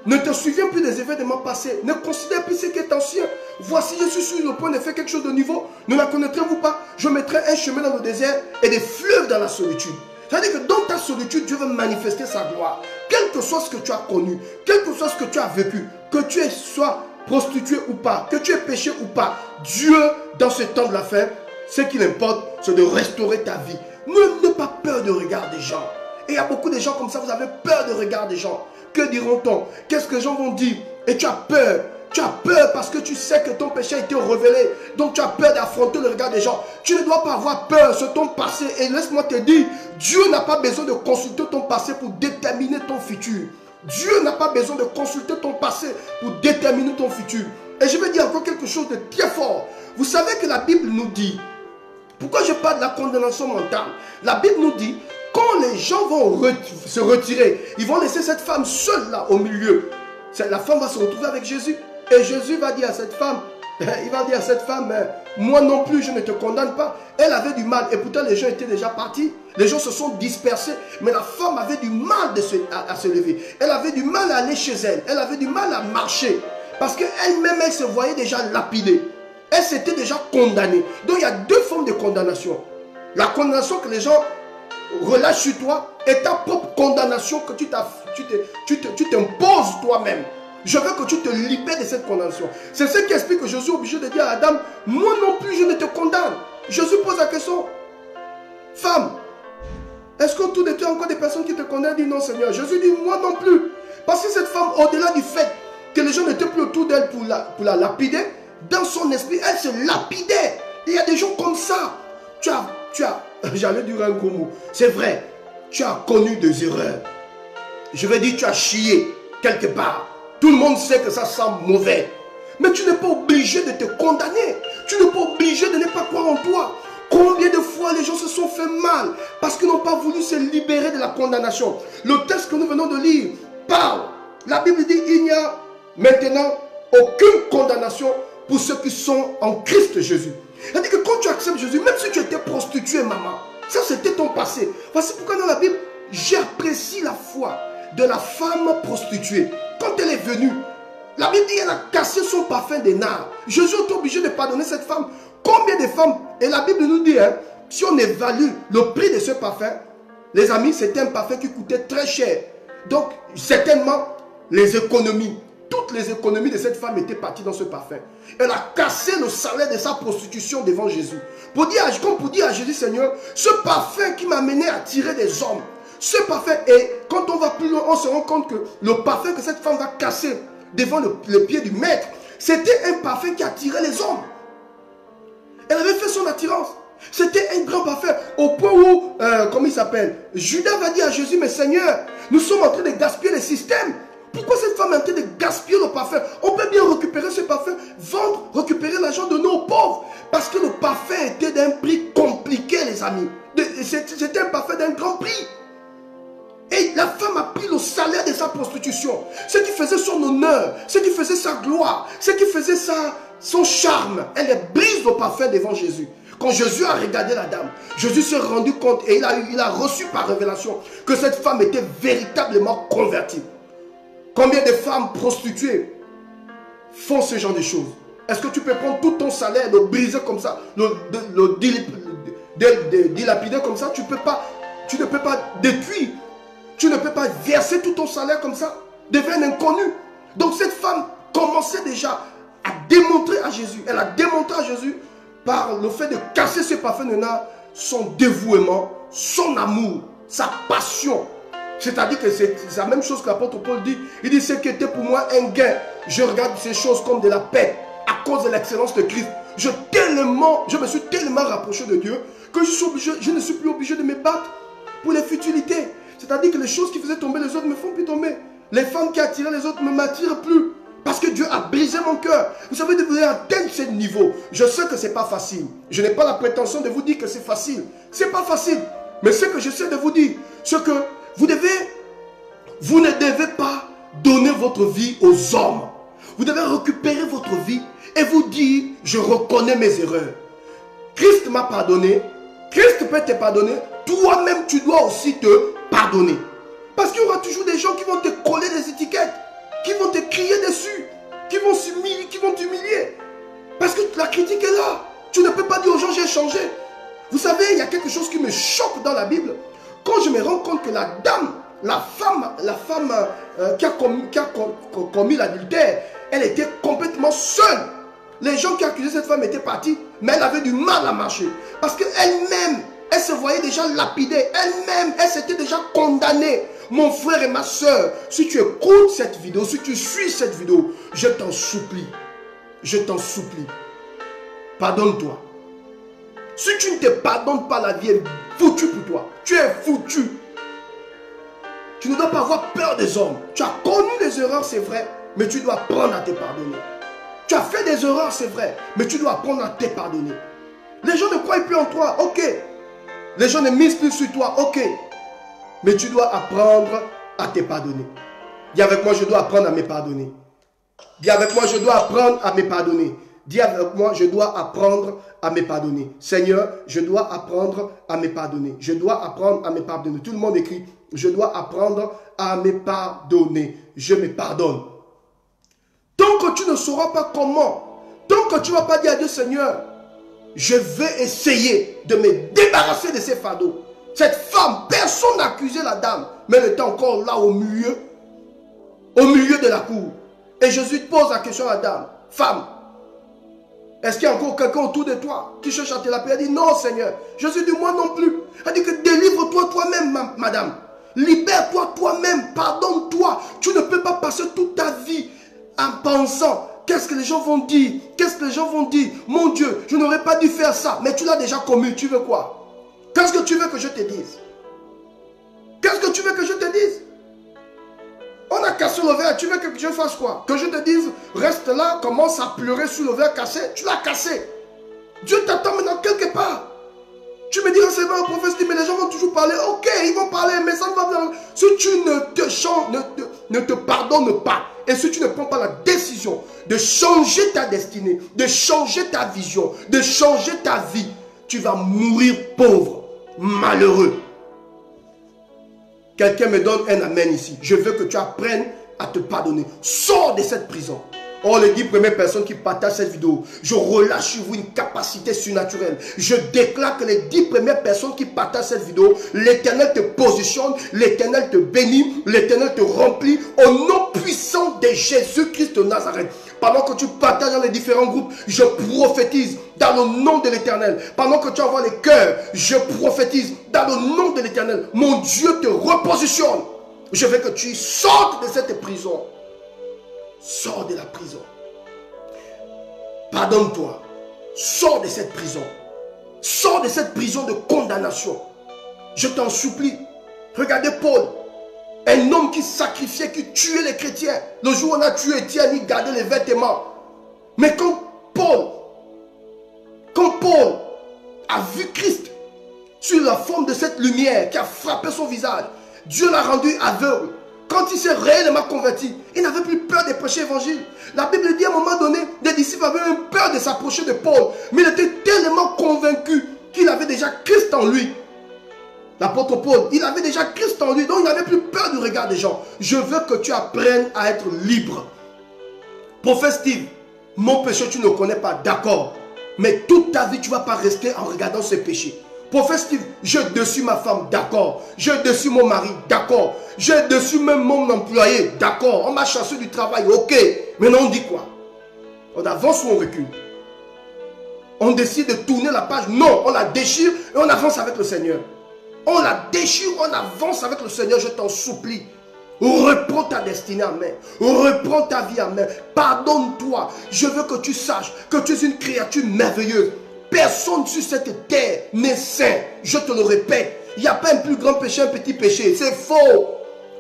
A: ne te souviens plus des événements passés. Ne considère plus ce qui est ancien. Voici, je suis sur le point de faire quelque chose de nouveau. Ne la connaîtrez-vous pas? Je mettrai un chemin dans le désert et des fleuves dans la solitude. C'est-à-dire que dans ta solitude, Dieu veut manifester sa gloire. Quel que soit ce que tu as connu, quel que soit ce que tu as vécu, que tu sois prostitué ou pas, que tu aies péché ou pas, Dieu, dans ce temps de la fin, ce qu'il importe, c'est de restaurer ta vie. N'aie pas peur du regard des gens. Et il y a beaucoup de gens comme ça, vous avez peur du regard des gens. Que diront-on? Qu'est-ce que les gens vont dire? Et tu as peur. Tu as peur parce que tu sais que ton péché a été révélé. Donc tu as peur d'affronter le regard des gens. Tu ne dois pas avoir peur sur ton passé. Et laisse-moi te dire, Dieu n'a pas besoin de consulter ton passé pour déterminer ton futur. Dieu n'a pas besoin de consulter ton passé pour déterminer ton futur. Et je vais dire encore quelque chose de très fort. Vous savez que la Bible nous dit, pourquoi je parle de la condamnation mentale? La Bible nous dit, quand les gens vont se retirer, ils vont laisser cette femme seule là au milieu. La femme va se retrouver avec Jésus. Et Jésus va dire à cette femme, il va dire à cette femme, moi non plus je ne te condamne pas. Elle avait du mal et pourtant les gens étaient déjà partis. Les gens se sont dispersés. Mais la femme avait du mal à se lever. Elle avait du mal à aller chez elle. Elle avait du mal à marcher. Parce qu'elle-même, elle se voyait déjà lapidée. Elle s'était déjà condamnée. Donc il y a deux formes de condamnation. La condamnation que les gens relâchent sur toi et ta propre condamnation que tu t'imposes toi-même. Je veux que tu te libères de cette condamnation. C'est ce qui explique que Jésus est obligé de dire à la dame, moi non plus je ne te condamne. Jésus pose la question, femme, est-ce qu'autour de toi encore des personnes qui te condamnent? Dit non Seigneur. Jésus dit moi non plus. Parce que cette femme, au-delà du fait que les gens n'étaient plus autour d'elle pour la lapider, dans son esprit, elle se lapidait. Il y a des gens comme ça. Tu as j'allais dire un gros mot. C'est vrai, tu as connu des erreurs. Je vais dire, tu as chié quelque part. Tout le monde sait que ça sent mauvais. Mais tu n'es pas obligé de te condamner. Tu n'es pas obligé de ne pas croire en toi. Combien de fois les gens se sont fait mal parce qu'ils n'ont pas voulu se libérer de la condamnation. Le texte que nous venons de lire parle. La Bible dit, il n'y a maintenant aucune condamnation pour ceux qui sont en Christ Jésus. C'est-à-dire que quand tu acceptes Jésus, même si tu étais prostituée, maman, ça c'était ton passé. Voici pourquoi dans la Bible, j'apprécie la foi de la femme prostituée. Quand elle est venue, la Bible dit qu'elle a cassé son parfum des nards. Jésus est obligé de pardonner cette femme. Combien de femmes, et la Bible nous dit, si on évalue le prix de ce parfum, les amis, c'était un parfum qui coûtait très cher. Donc, certainement, les économies, toutes les économies de cette femme étaient parties dans ce parfum. Elle a cassé le salaire de sa prostitution devant Jésus. Pour dire à Jésus, Seigneur, ce parfum qui m'a mené à tirer des hommes, ce parfum, et quand on va plus loin, on se rend compte que le parfum que cette femme va casser devant le pied du maître, c'était un parfum qui attirait les hommes. Elle avait fait son attirance. C'était un grand parfum. Au point où, comment il s'appelle, Judas va dire à Jésus, mais Seigneur, nous sommes en train de gaspiller le système. Pourquoi cette femme est en train de gaspiller le parfum? On peut bien récupérer ce parfum, vendre, récupérer l'argent de nos pauvres. Parce que le parfum était d'un prix compliqué, les amis. C'était un parfum d'un grand prix. Et la femme a pris le salaire de sa prostitution. Ce qui faisait son honneur, ce qui faisait sa gloire, ce qui faisait son charme. Elle est brise le parfum devant Jésus. Quand Jésus a regardé la dame, Jésus s'est rendu compte et il a reçu par révélation que cette femme était véritablement convertie. Combien de femmes prostituées font ce genre de choses? Est-ce que tu peux prendre tout ton salaire, le briser comme ça, le dilapider comme ça? Tu ne peux pas détruire. Tu ne peux pas verser tout ton salaire comme ça devant un inconnu. Donc cette femme commençait déjà à démontrer à Jésus. Elle a démontré à Jésus par le fait de casser ce parfum de nard, son dévouement, son amour, sa passion. C'est-à-dire que c'est la même chose que l'apôtre Paul dit. Il dit, ce qui était pour moi un gain, je regarde ces choses comme de la paix à cause de l'excellence de Christ. Je me suis tellement rapproché de Dieu que je ne suis plus obligé de me battre pour les futilités. C'est-à-dire que les choses qui faisaient tomber les autres ne me font plus tomber. Les femmes qui attiraient les autres ne m'attirent plus. Parce que Dieu a brisé mon cœur. Vous savez, de vous atteindre ce niveau. Je sais que ce n'est pas facile. Je n'ai pas la prétention de vous dire que c'est facile. Ce n'est pas facile. Mais ce que j'essaie de vous dire, c'est que vous ne devez pas donner votre vie aux hommes. Vous devez récupérer votre vie et vous dire, je reconnais mes erreurs. Christ m'a pardonné. Christ peut te pardonner. Toi-même, tu dois aussi te pardonner. Parce qu'il y aura toujours des gens qui vont te coller des étiquettes, qui vont te crier dessus, qui vont t'humilier. Parce que la critique est là. Tu ne peux pas dire aux gens, j'ai changé. Vous savez, il y a quelque chose qui me choque dans la Bible. Quand je me rends compte que la dame, la femme qui a commis l'adultère, elle était complètement seule. Les gens qui accusaient cette femme étaient partis, mais elle avait du mal à marcher. Parce qu'elle-même, elle se voyait déjà lapidée. Elle-même, elle s'était déjà condamnée. Mon frère et ma soeur, si tu écoutes cette vidéo, si tu suis cette vidéo, je t'en supplie. Je t'en supplie. Pardonne-toi. Si tu ne te pardonnes pas, la vie est foutue pour toi. Tu es foutu. Tu ne dois pas avoir peur des hommes. Tu as connu des erreurs, c'est vrai, mais tu dois apprendre à te pardonner. Tu as fait des erreurs, c'est vrai, mais tu dois apprendre à te pardonner. Les gens ne croient plus en toi, ok. Les gens ne misent plus sur toi, ok. Mais tu dois apprendre à te pardonner. Dis avec moi, je dois apprendre à me pardonner. Dis avec moi, je dois apprendre à me pardonner. Dis avec moi, je dois apprendre à me pardonner. Seigneur, je dois apprendre à me pardonner. Je dois apprendre à me pardonner. Tout le monde écrit, je dois apprendre à me pardonner. Je me pardonne. Tant que tu ne sauras pas comment, tant que tu ne vas pas dire à Dieu, Seigneur, je vais essayer de me débarrasser de ces fardeaux. Cette femme, personne n'a accusé la dame, mais elle était encore là au milieu de la cour. Et Jésus pose la question à la dame, femme, est-ce qu'il y a encore quelqu'un autour de toi qui cherche à te la paix? Elle dit, non Seigneur. Jésus dit, moi non plus. Elle dit que délivre-toi toi-même, madame. Libère-toi toi-même, pardonne-toi. Tu ne peux pas passer toute ta vie en pensant, qu'est-ce que les gens vont dire? Qu'est-ce que les gens vont dire? Mon Dieu, je n'aurais pas dû faire ça. Mais tu l'as déjà commis, tu veux quoi? Qu'est-ce que tu veux que je te dise? Qu'est-ce que tu veux que je te dise? On a cassé le verre, tu veux que je fasse quoi? Que je te dise, reste là, commence à pleurer sur le verre cassé? Tu l'as cassé. Dieu t'attend maintenant quelque part. Tu me diras, c'est vrai, le prophète dit, mais les gens vont toujours parler. Ok, ils vont parler, mais ça ne va pas. Si tu ne te pardonnes pas, et si tu ne prends pas la décision de changer ta destinée, de changer ta vision, de changer ta vie, tu vas mourir pauvre, malheureux. Quelqu'un me donne un amen ici. Je veux que tu apprennes à te pardonner. Sors de cette prison. Oh, les 10 premières personnes qui partagent cette vidéo, je relâche sur vous une capacité surnaturelle. Je déclare que les 10 premières personnes qui partagent cette vidéo, l'Éternel te positionne, l'Éternel te bénit, l'Éternel te remplit au nom puissant de Jésus-Christ de Nazareth. Pendant que tu partages dans les différents groupes, je prophétise dans le nom de l'Éternel. Pendant que tu envoies les cœurs, je prophétise dans le nom de l'Éternel. Mon Dieu te repositionne. Je veux que tu sortes de cette prison. Sors de la prison. Pardonne-toi. Sors de cette prison. Sors de cette prison de condamnation. Je t'en supplie. Regardez Paul. Un homme qui sacrifiait, qui tuait les chrétiens. Le jour où on a tué Étienne, il gardait les vêtements. Mais quand Paul a vu Christ sur la forme de cette lumière qui a frappé son visage, Dieu l'a rendu aveugle. Quand il s'est réellement converti, il n'avait plus peur de prêcher l'évangile. La Bible dit à un moment donné, des disciples avaient même peur de s'approcher de Paul. Mais il était tellement convaincu qu'il avait déjà Christ en lui. L'apôtre Paul, il avait déjà Christ en lui, donc il n'avait plus peur du regard des gens. Je veux que tu apprennes à être libre. Prophète Steve, mon péché tu ne connais pas, d'accord. Mais toute ta vie tu ne vas pas rester en regardant ce péché. Prophète Steve, j'ai dessus ma femme, d'accord. J'ai dessus mon mari, d'accord. J'ai dessus même mon employé, d'accord. On m'a chassé du travail, ok. Maintenant on dit quoi? On avance ou on recule? On décide de tourner la page? Non, on la déchire et on avance avec le Seigneur. On la déchire, on avance avec le Seigneur, je t'en supplie. Reprends ta destinée en main. Reprends ta vie en main. Pardonne-toi. Je veux que tu saches que tu es une créature merveilleuse. Personne sur cette terre n'est saint. Je te le répète. Il n'y a pas un plus grand péché, un petit péché. C'est faux.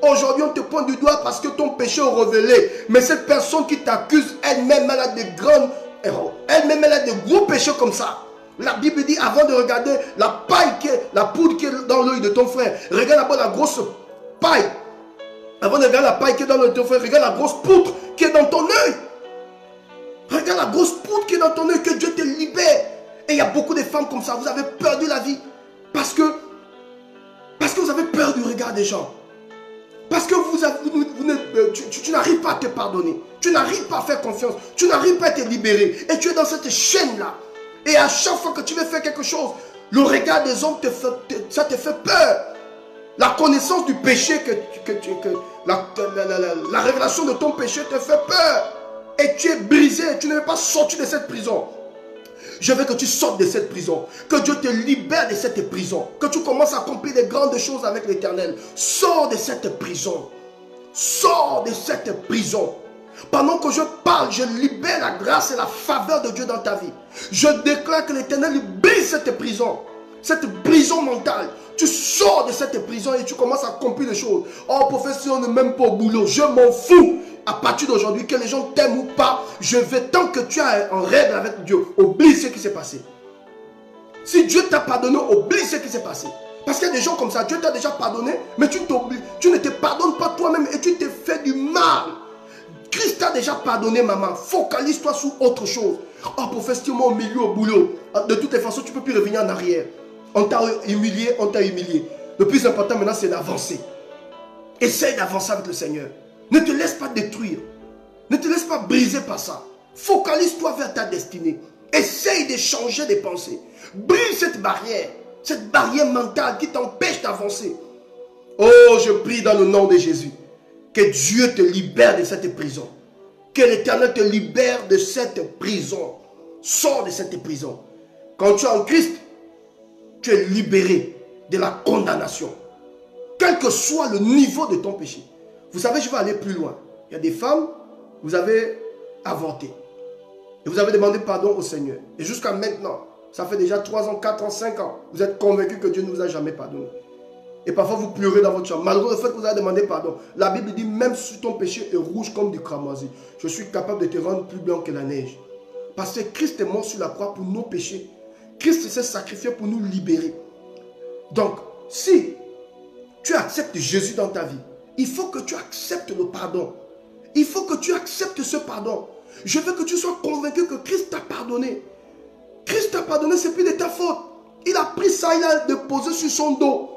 A: Aujourd'hui, on te pointe du doigt parce que ton péché est révélé. Mais cette personne qui t'accuse, elle-même, elle a des grandes erreurs. Elle-même, elle a des gros péchés comme ça. La Bible dit, avant de regarder la paille, la poudre qui est dans l'œil de ton frère, regarde d'abord la grosse paille. Avant de regarder la paille qui est dans l'œil de ton frère, regarde la grosse poutre qui est dans ton œil. Regarde la grosse poutre qui est dans ton œil, que Dieu te libère. Et il y a beaucoup de femmes comme ça, vous avez perdu la vie. Parce que vous avez peur du regard des gens. Parce que tu n'arrives pas à te pardonner. Tu n'arrives pas à faire confiance. Tu n'arrives pas à te libérer. Et tu es dans cette chaîne-là. Et à chaque fois que tu veux faire quelque chose, le regard des hommes, ça te fait peur. La connaissance du péché, la révélation de ton péché te fait peur. Et tu es brisé, tu ne veux pas sortir de cette prison. Je veux que tu sortes de cette prison. Que Dieu te libère de cette prison. Que tu commences à accomplir de grandes choses avec l'Éternel. Sors de cette prison. Sors de cette prison. Pendant que je parle, je libère la grâce et la faveur de Dieu dans ta vie. Je déclare que l'Éternel brise cette prison. Cette prison mentale. Tu sors de cette prison et tu commences à accomplir des choses. Oh, professeur, on ne m'aime pas au boulot. Je m'en fous. À partir d'aujourd'hui, que les gens t'aiment ou pas, tant que tu es en règle avec Dieu, oublie ce qui s'est passé. Si Dieu t'a pardonné, oublie ce qui s'est passé. Parce qu'il y a des gens comme ça, Dieu t'a déjà pardonné, mais tu ne te pardonnes pas toi-même et tu t'es fait du mal. Christ t'a déjà pardonné, maman. Focalise-toi sur autre chose. Oh, professionnellement, au milieu, au boulot. De toutes les façons, tu ne peux plus revenir en arrière. On t'a humilié, on t'a humilié. Le plus important maintenant, c'est d'avancer. Essaye d'avancer avec le Seigneur. Ne te laisse pas détruire. Ne te laisse pas briser par ça. Focalise-toi vers ta destinée. Essaye de changer des pensées. Brise cette barrière mentale qui t'empêche d'avancer. Oh, je prie dans le nom de Jésus. Que Dieu te libère de cette prison. Que l'Éternel te libère de cette prison. Sors de cette prison. Quand tu es en Christ, tu es libéré de la condamnation. Quel que soit le niveau de ton péché. Vous savez, je vais aller plus loin. Il y a des femmes, vous avez avorté. Et vous avez demandé pardon au Seigneur. Et jusqu'à maintenant, ça fait déjà 3 ans, 4 ans, 5 ans, vous êtes convaincu que Dieu ne vous a jamais pardonné. Et parfois vous pleurez dans votre chambre. Malgré le fait que vous avez demandé pardon. La Bible dit, même si ton péché est rouge comme du cramoisi, je suis capable de te rendre plus blanc que la neige. Parce que Christ est mort sur la croix pour nos péchés. Christ s'est sacrifié pour nous libérer. Donc, si tu acceptes Jésus dans ta vie, il faut que tu acceptes le pardon. Il faut que tu acceptes ce pardon. Je veux que tu sois convaincu que Christ t'a pardonné. Christ t'a pardonné, c'est plus de ta faute. Il a pris ça, il a déposé sur son dos.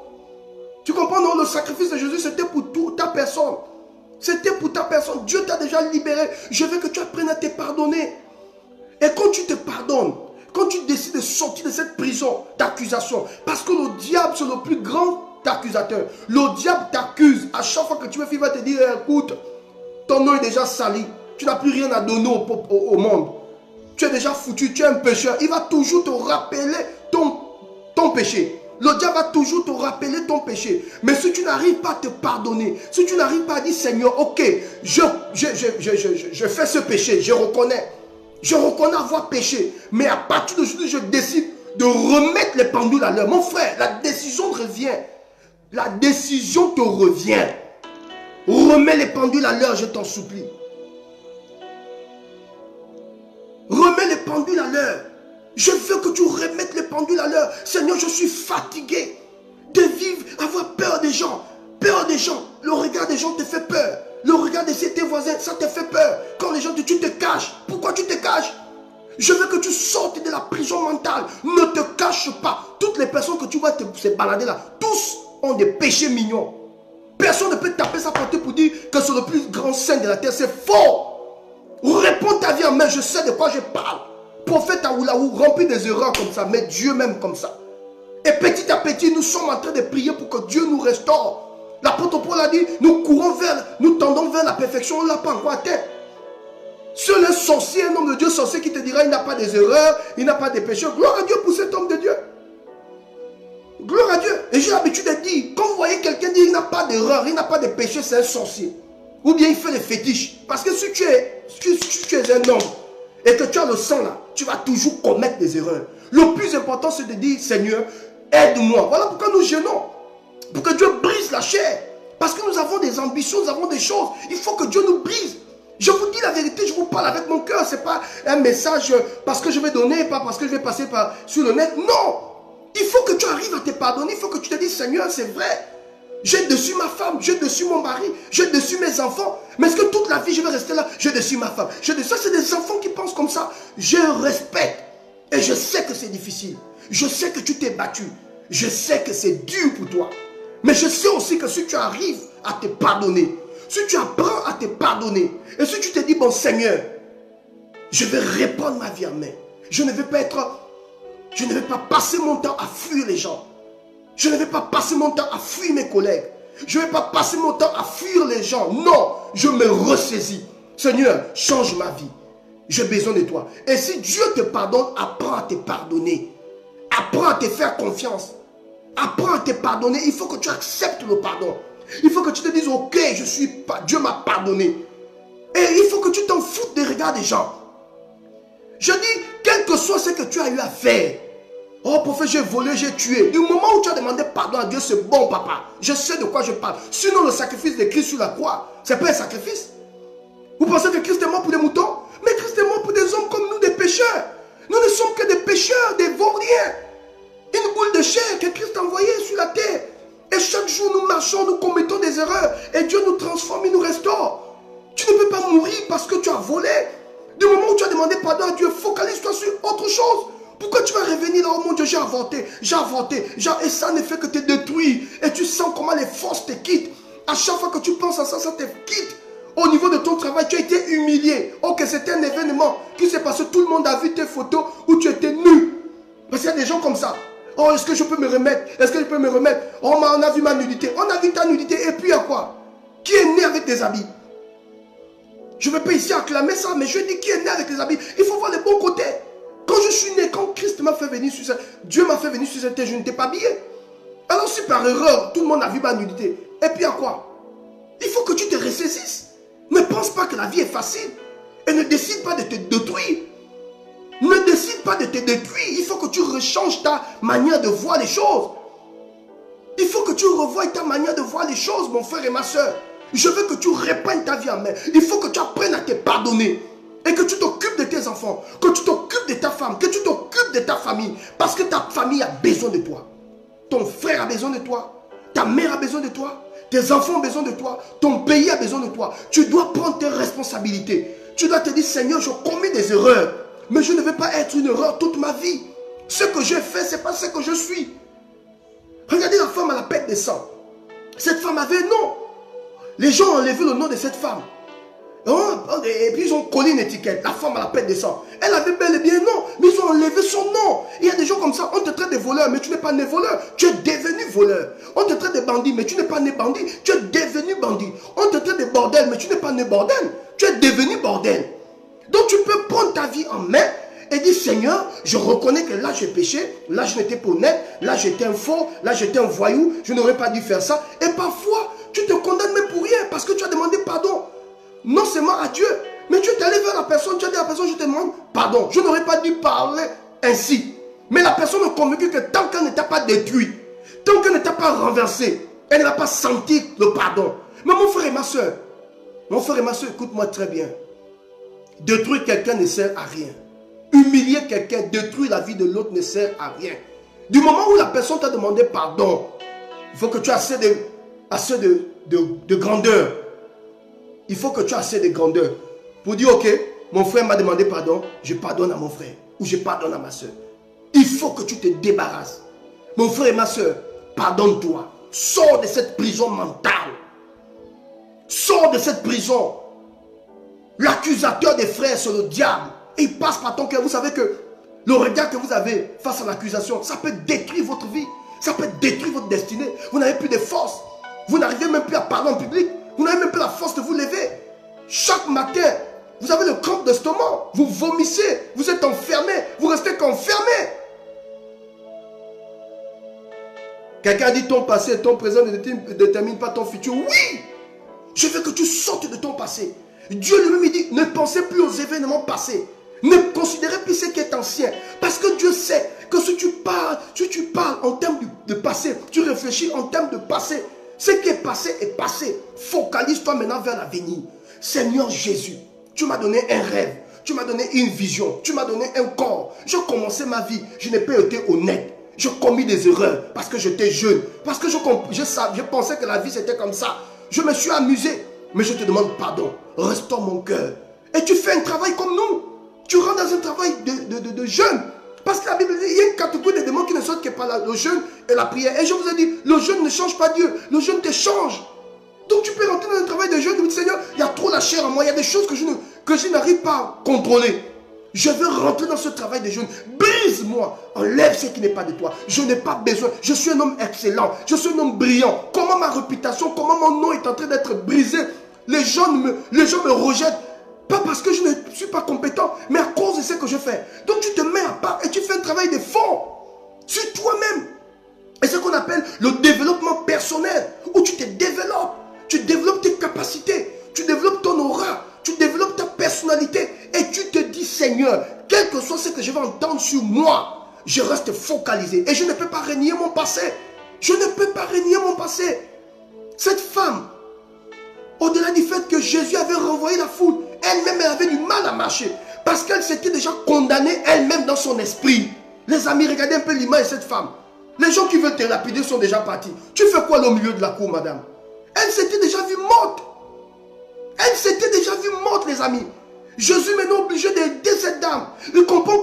A: Tu comprends, non? Le sacrifice de Jésus, c'était pour toute ta personne. C'était pour ta personne. Dieu t'a déjà libéré. Je veux que tu apprennes à te pardonner. Et quand tu te pardonnes, quand tu décides de sortir de cette prison d'accusation, parce que le diable, c'est le plus grand accusateur. Le diable t'accuse. À chaque fois que tu veux, il va te dire, écoute, ton nom est déjà sali. Tu n'as plus rien à donner au monde. Tu es déjà foutu, tu es un pécheur. Il va toujours te rappeler ton péché. Le diable va toujours te rappeler ton péché. Mais si tu n'arrives pas à te pardonner, si tu n'arrives pas à dire, Seigneur, ok, je fais ce péché, je reconnais. Je reconnais avoir péché. Mais à partir d'aujourd'hui, je décide de remettre les pendules à l'heure. Mon frère, la décision revient. La décision te revient. Remets les pendules à l'heure, je t'en supplie. Remets les pendules à l'heure. Je veux que tu remettes les pendules à l'heure. Seigneur, je suis fatigué de vivre, avoir peur des gens. Peur des gens. Le regard des gens te fait peur. Le regard de tes voisins, ça te fait peur. Quand les gens te tuent, tu te caches. Pourquoi tu te caches? Je veux que tu sortes de la prison mentale. Ne te cache pas. Toutes les personnes que tu vois se balader là, tous ont des péchés mignons. Personne ne peut taper sa portée pour dire que c'est le plus grand saint de la terre. C'est faux. Réponds ta vie en main. Je sais de quoi je parle. Prophète Aoulaou remplit des erreurs comme ça, mais Dieu même comme ça. Et petit à petit, nous sommes en train de prier pour que Dieu nous restaure. L'apôtre Paul a dit, nous tendons vers la perfection, on ne l'a pas encore atteint. Seul un sorcier, un homme de Dieu sorcier qui te dira, il n'a pas des erreurs, il n'a pas de péchés. Gloire à Dieu pour cet homme de Dieu. Gloire à Dieu. Et j'ai l'habitude de dire, quand vous voyez quelqu'un dire, il n'a pas d'erreur, il n'a pas de péché, c'est un sorcier. Ou bien il fait des fétiches. Parce que si tu es un homme, et que tu as le sang là, tu vas toujours commettre des erreurs. Le plus important, c'est de dire, Seigneur, aide-moi. Voilà pourquoi nous gênons. Pour que Dieu brise la chair. Parce que nous avons des ambitions, nous avons des choses. Il faut que Dieu nous brise. Je vous dis la vérité, je vous parle avec mon cœur. Ce n'est pas un message parce que je vais donner, pas parce que je vais passer sur le net. Non. Il faut que tu arrives à te pardonner. Il faut que tu te dises, Seigneur, c'est vrai. J'ai dessus ma femme, j'ai dessus mon mari, j'ai dessus mes enfants. Mais est-ce que toute la vie je vais rester là? J'ai dessus ma femme. Ça, c'est des enfants qui pensent comme ça. Je respecte. Et je sais que c'est difficile. Je sais que tu t'es battu. Je sais que c'est dur pour toi. Mais je sais aussi que si tu arrives à te pardonner, si tu apprends à te pardonner, et si tu te dis, bon Seigneur, je vais reprendre ma vie en main. Je ne vais pas passer mon temps à fuir les gens. Je ne vais pas passer mon temps à fuir mes collègues. Je ne vais pas passer mon temps à fuir les gens. Non, je me ressaisis. Seigneur, change ma vie. J'ai besoin de toi. Et si Dieu te pardonne, apprends à te pardonner. Apprends à te faire confiance. Apprends à te pardonner. Il faut que tu acceptes le pardon. Il faut que tu te dises, ok, Dieu m'a pardonné. Et il faut que tu t'en foutes des regards des gens. Je dis, quel que soit ce que tu as eu à faire. Oh, prophète, j'ai volé, j'ai tué. Du moment où tu as demandé pardon à Dieu, c'est bon, papa. Je sais de quoi je parle. Sinon, le sacrifice de Christ sur la croix, ce n'est pas un sacrifice. Vous pensez que Christ est mort pour les moutons? Mais Christ demander pardon à Dieu, focalise-toi sur autre chose. Pourquoi tu vas revenir là, oh mon Dieu, j'ai avorté, et ça ne fait que te détruire. Et tu sens comment les forces te quittent. À chaque fois que tu penses à ça, ça te quitte. Au niveau de ton travail, tu as été humilié. Ok, c'était un événement qui s'est passé, tout le monde a vu tes photos où tu étais nu. Parce qu'il y a des gens comme ça. Oh, est-ce que je peux me remettre? Est-ce que je peux me remettre? Oh, on a vu ma nudité. On a vu ta nudité. Et puis à quoi? Qui est né avec des habits? Je ne vais pas ici acclamer ça, mais je dis qui est né avec des habits. Il faut voir les bons côtés. Quand je suis né, quand Christ m'a fait venir sur cette... Dieu m'a fait venir sur cette terre, je n'étais pas habillé. Alors si par erreur, tout le monde a vu ma nudité. Et puis à quoi? Il faut que tu te ressaisisses. Ne pense pas que la vie est facile. Et ne décide pas de te détruire. Ne décide pas de te détruire. Il faut que tu rechanges ta manière de voir les choses. Il faut que tu revoies ta manière de voir les choses, mon frère et ma soeur. Je veux que tu reprennes ta vie en main. Il faut que tu apprennes à te pardonner. Et que tu t'occupes de tes enfants. Que tu t'occupes de ta femme. Que tu t'occupes de ta famille. Parce que ta famille a besoin de toi. Ton frère a besoin de toi. Ta mère a besoin de toi. Tes enfants ont besoin de toi. Ton pays a besoin de toi. Tu dois prendre tes responsabilités. Tu dois te dire, Seigneur, je commets des erreurs. Mais je ne vais pas être une erreur toute ma vie. Ce que j'ai fait, ce n'est pas ce que je suis. Regardez la femme à la pète de sang. Cette femme avait un nom. Les gens ont enlevé le nom de cette femme. Et puis ils ont collé une étiquette. La femme à la pète de sang. Elle avait bel et bien un nom, mais ils ont enlevé son nom. Il y a des gens comme ça. On te traite de voleur, mais tu n'es pas né voleur. Tu es devenu voleur. On te traite de bandit, mais tu n'es pas né bandit. Tu es devenu bandit. On te traite de bordel, mais tu n'es pas né bordel. Tu es devenu bordel. Donc tu peux prendre ta vie en main et dire, Seigneur, je reconnais que là j'ai péché, là je n'étais pas honnête, là j'étais un faux, là j'étais un voyou, je n'aurais pas dû faire ça. Et parfois, tu te condamnes même pour rien parce que tu as demandé pardon. Non seulement à Dieu, mais tu es allé vers la personne, tu as dit à la personne, je te demande pardon. Je n'aurais pas dû parler ainsi. Mais la personne est convaincue que tant qu'elle ne t'a pas détruit, tant qu'elle ne t'a pas renversé, elle ne va pas sentir le pardon. Mais mon frère et ma soeur, écoute-moi très bien. Détruire quelqu'un ne sert à rien. Humilier quelqu'un, détruire la vie de l'autre ne sert à rien. Du moment où la personne t'a demandé pardon, il faut que tu aies assez de grandeur. Il faut que tu aies assez de grandeur pour dire, ok, mon frère m'a demandé pardon, je pardonne à mon frère ou je pardonne à ma soeur. Il faut que tu te débarrasses. Mon frère et ma soeur, pardonne-toi. Sors de cette prison mentale. Sors de cette prison. L'accusateur des frères, c'est le diable. Et il passe par ton cœur. Vous savez que le regard que vous avez face à l'accusation, ça peut détruire votre vie. Ça peut détruire votre destinée. Vous n'avez plus de force. Vous n'arrivez même plus à parler en public. Vous n'avez même plus la force de vous lever. Chaque matin, vous avez le crampe d'estomac. Vous vomissez. Vous êtes enfermé. Vous restez qu'enfermé. Quelqu'un a dit ton passé et ton présent ne détermine pas ton futur. Oui! Je veux que tu sortes de ton passé. Dieu lui-même dit, ne pensez plus aux événements passés. Ne considérez plus ce qui est ancien. Parce que Dieu sait que si tu parles en termes de passé, tu réfléchis en termes de passé. Ce qui est passé est passé. Focalise-toi maintenant vers l'avenir. Seigneur Jésus, tu m'as donné un rêve. Tu m'as donné une vision. Tu m'as donné un corps. Je commençais ma vie. Je n'ai pas été honnête. Je commis des erreurs parce que j'étais jeune. Parce que je pensais que la vie c'était comme ça. Je me suis amusé. Mais je te demande pardon. Restaure mon cœur. Et tu fais un travail comme nous. Tu rentres dans un travail de jeûne. Parce que la Bible dit, il y a une catégorie de démons qui ne sortent que par le jeûne et la prière. Et je vous ai dit, le jeûne ne change pas Dieu. Le jeûne te change. Donc tu peux rentrer dans un travail de jeûne et dire, Seigneur, il y a trop la chair en moi. Il y a des choses que je n'arrive pas à contrôler. Je veux rentrer dans ce travail de jeûne. Brise-moi. Enlève ce qui n'est pas de toi. Je n'ai pas besoin. Je suis un homme excellent. Je suis un homme brillant. Comment ma réputation, comment mon nom est en train d'être brisé? Les gens me rejettent. Pas parce que je ne suis pas compétent, mais à cause de ce que je fais. Donc tu te mets à part et tu fais un travail de fond sur toi-même. Et ce qu'on appelle le développement personnel, où tu te développes. Tu développes tes capacités. Tu développes ton aura. Tu développes ta personnalité. Et tu te dis, Seigneur, quel que soit ce que je vais entendre sur moi, je reste focalisé. Et je ne peux pas renier mon passé. Je ne peux pas renier mon passé. Cette femme, au-delà du fait que Jésus avait renvoyé la foule, elle-même elle avait du mal à marcher. Parce qu'elle s'était déjà condamnée elle-même dans son esprit. Les amis, regardez un peu l'image de cette femme. Les gens qui veulent te lapider sont déjà partis. Tu fais quoi là au milieu de la cour, madame? Elle s'était déjà vue morte. Elle s'était déjà vue morte, les amis. Jésus maintenant obligé d'aider cette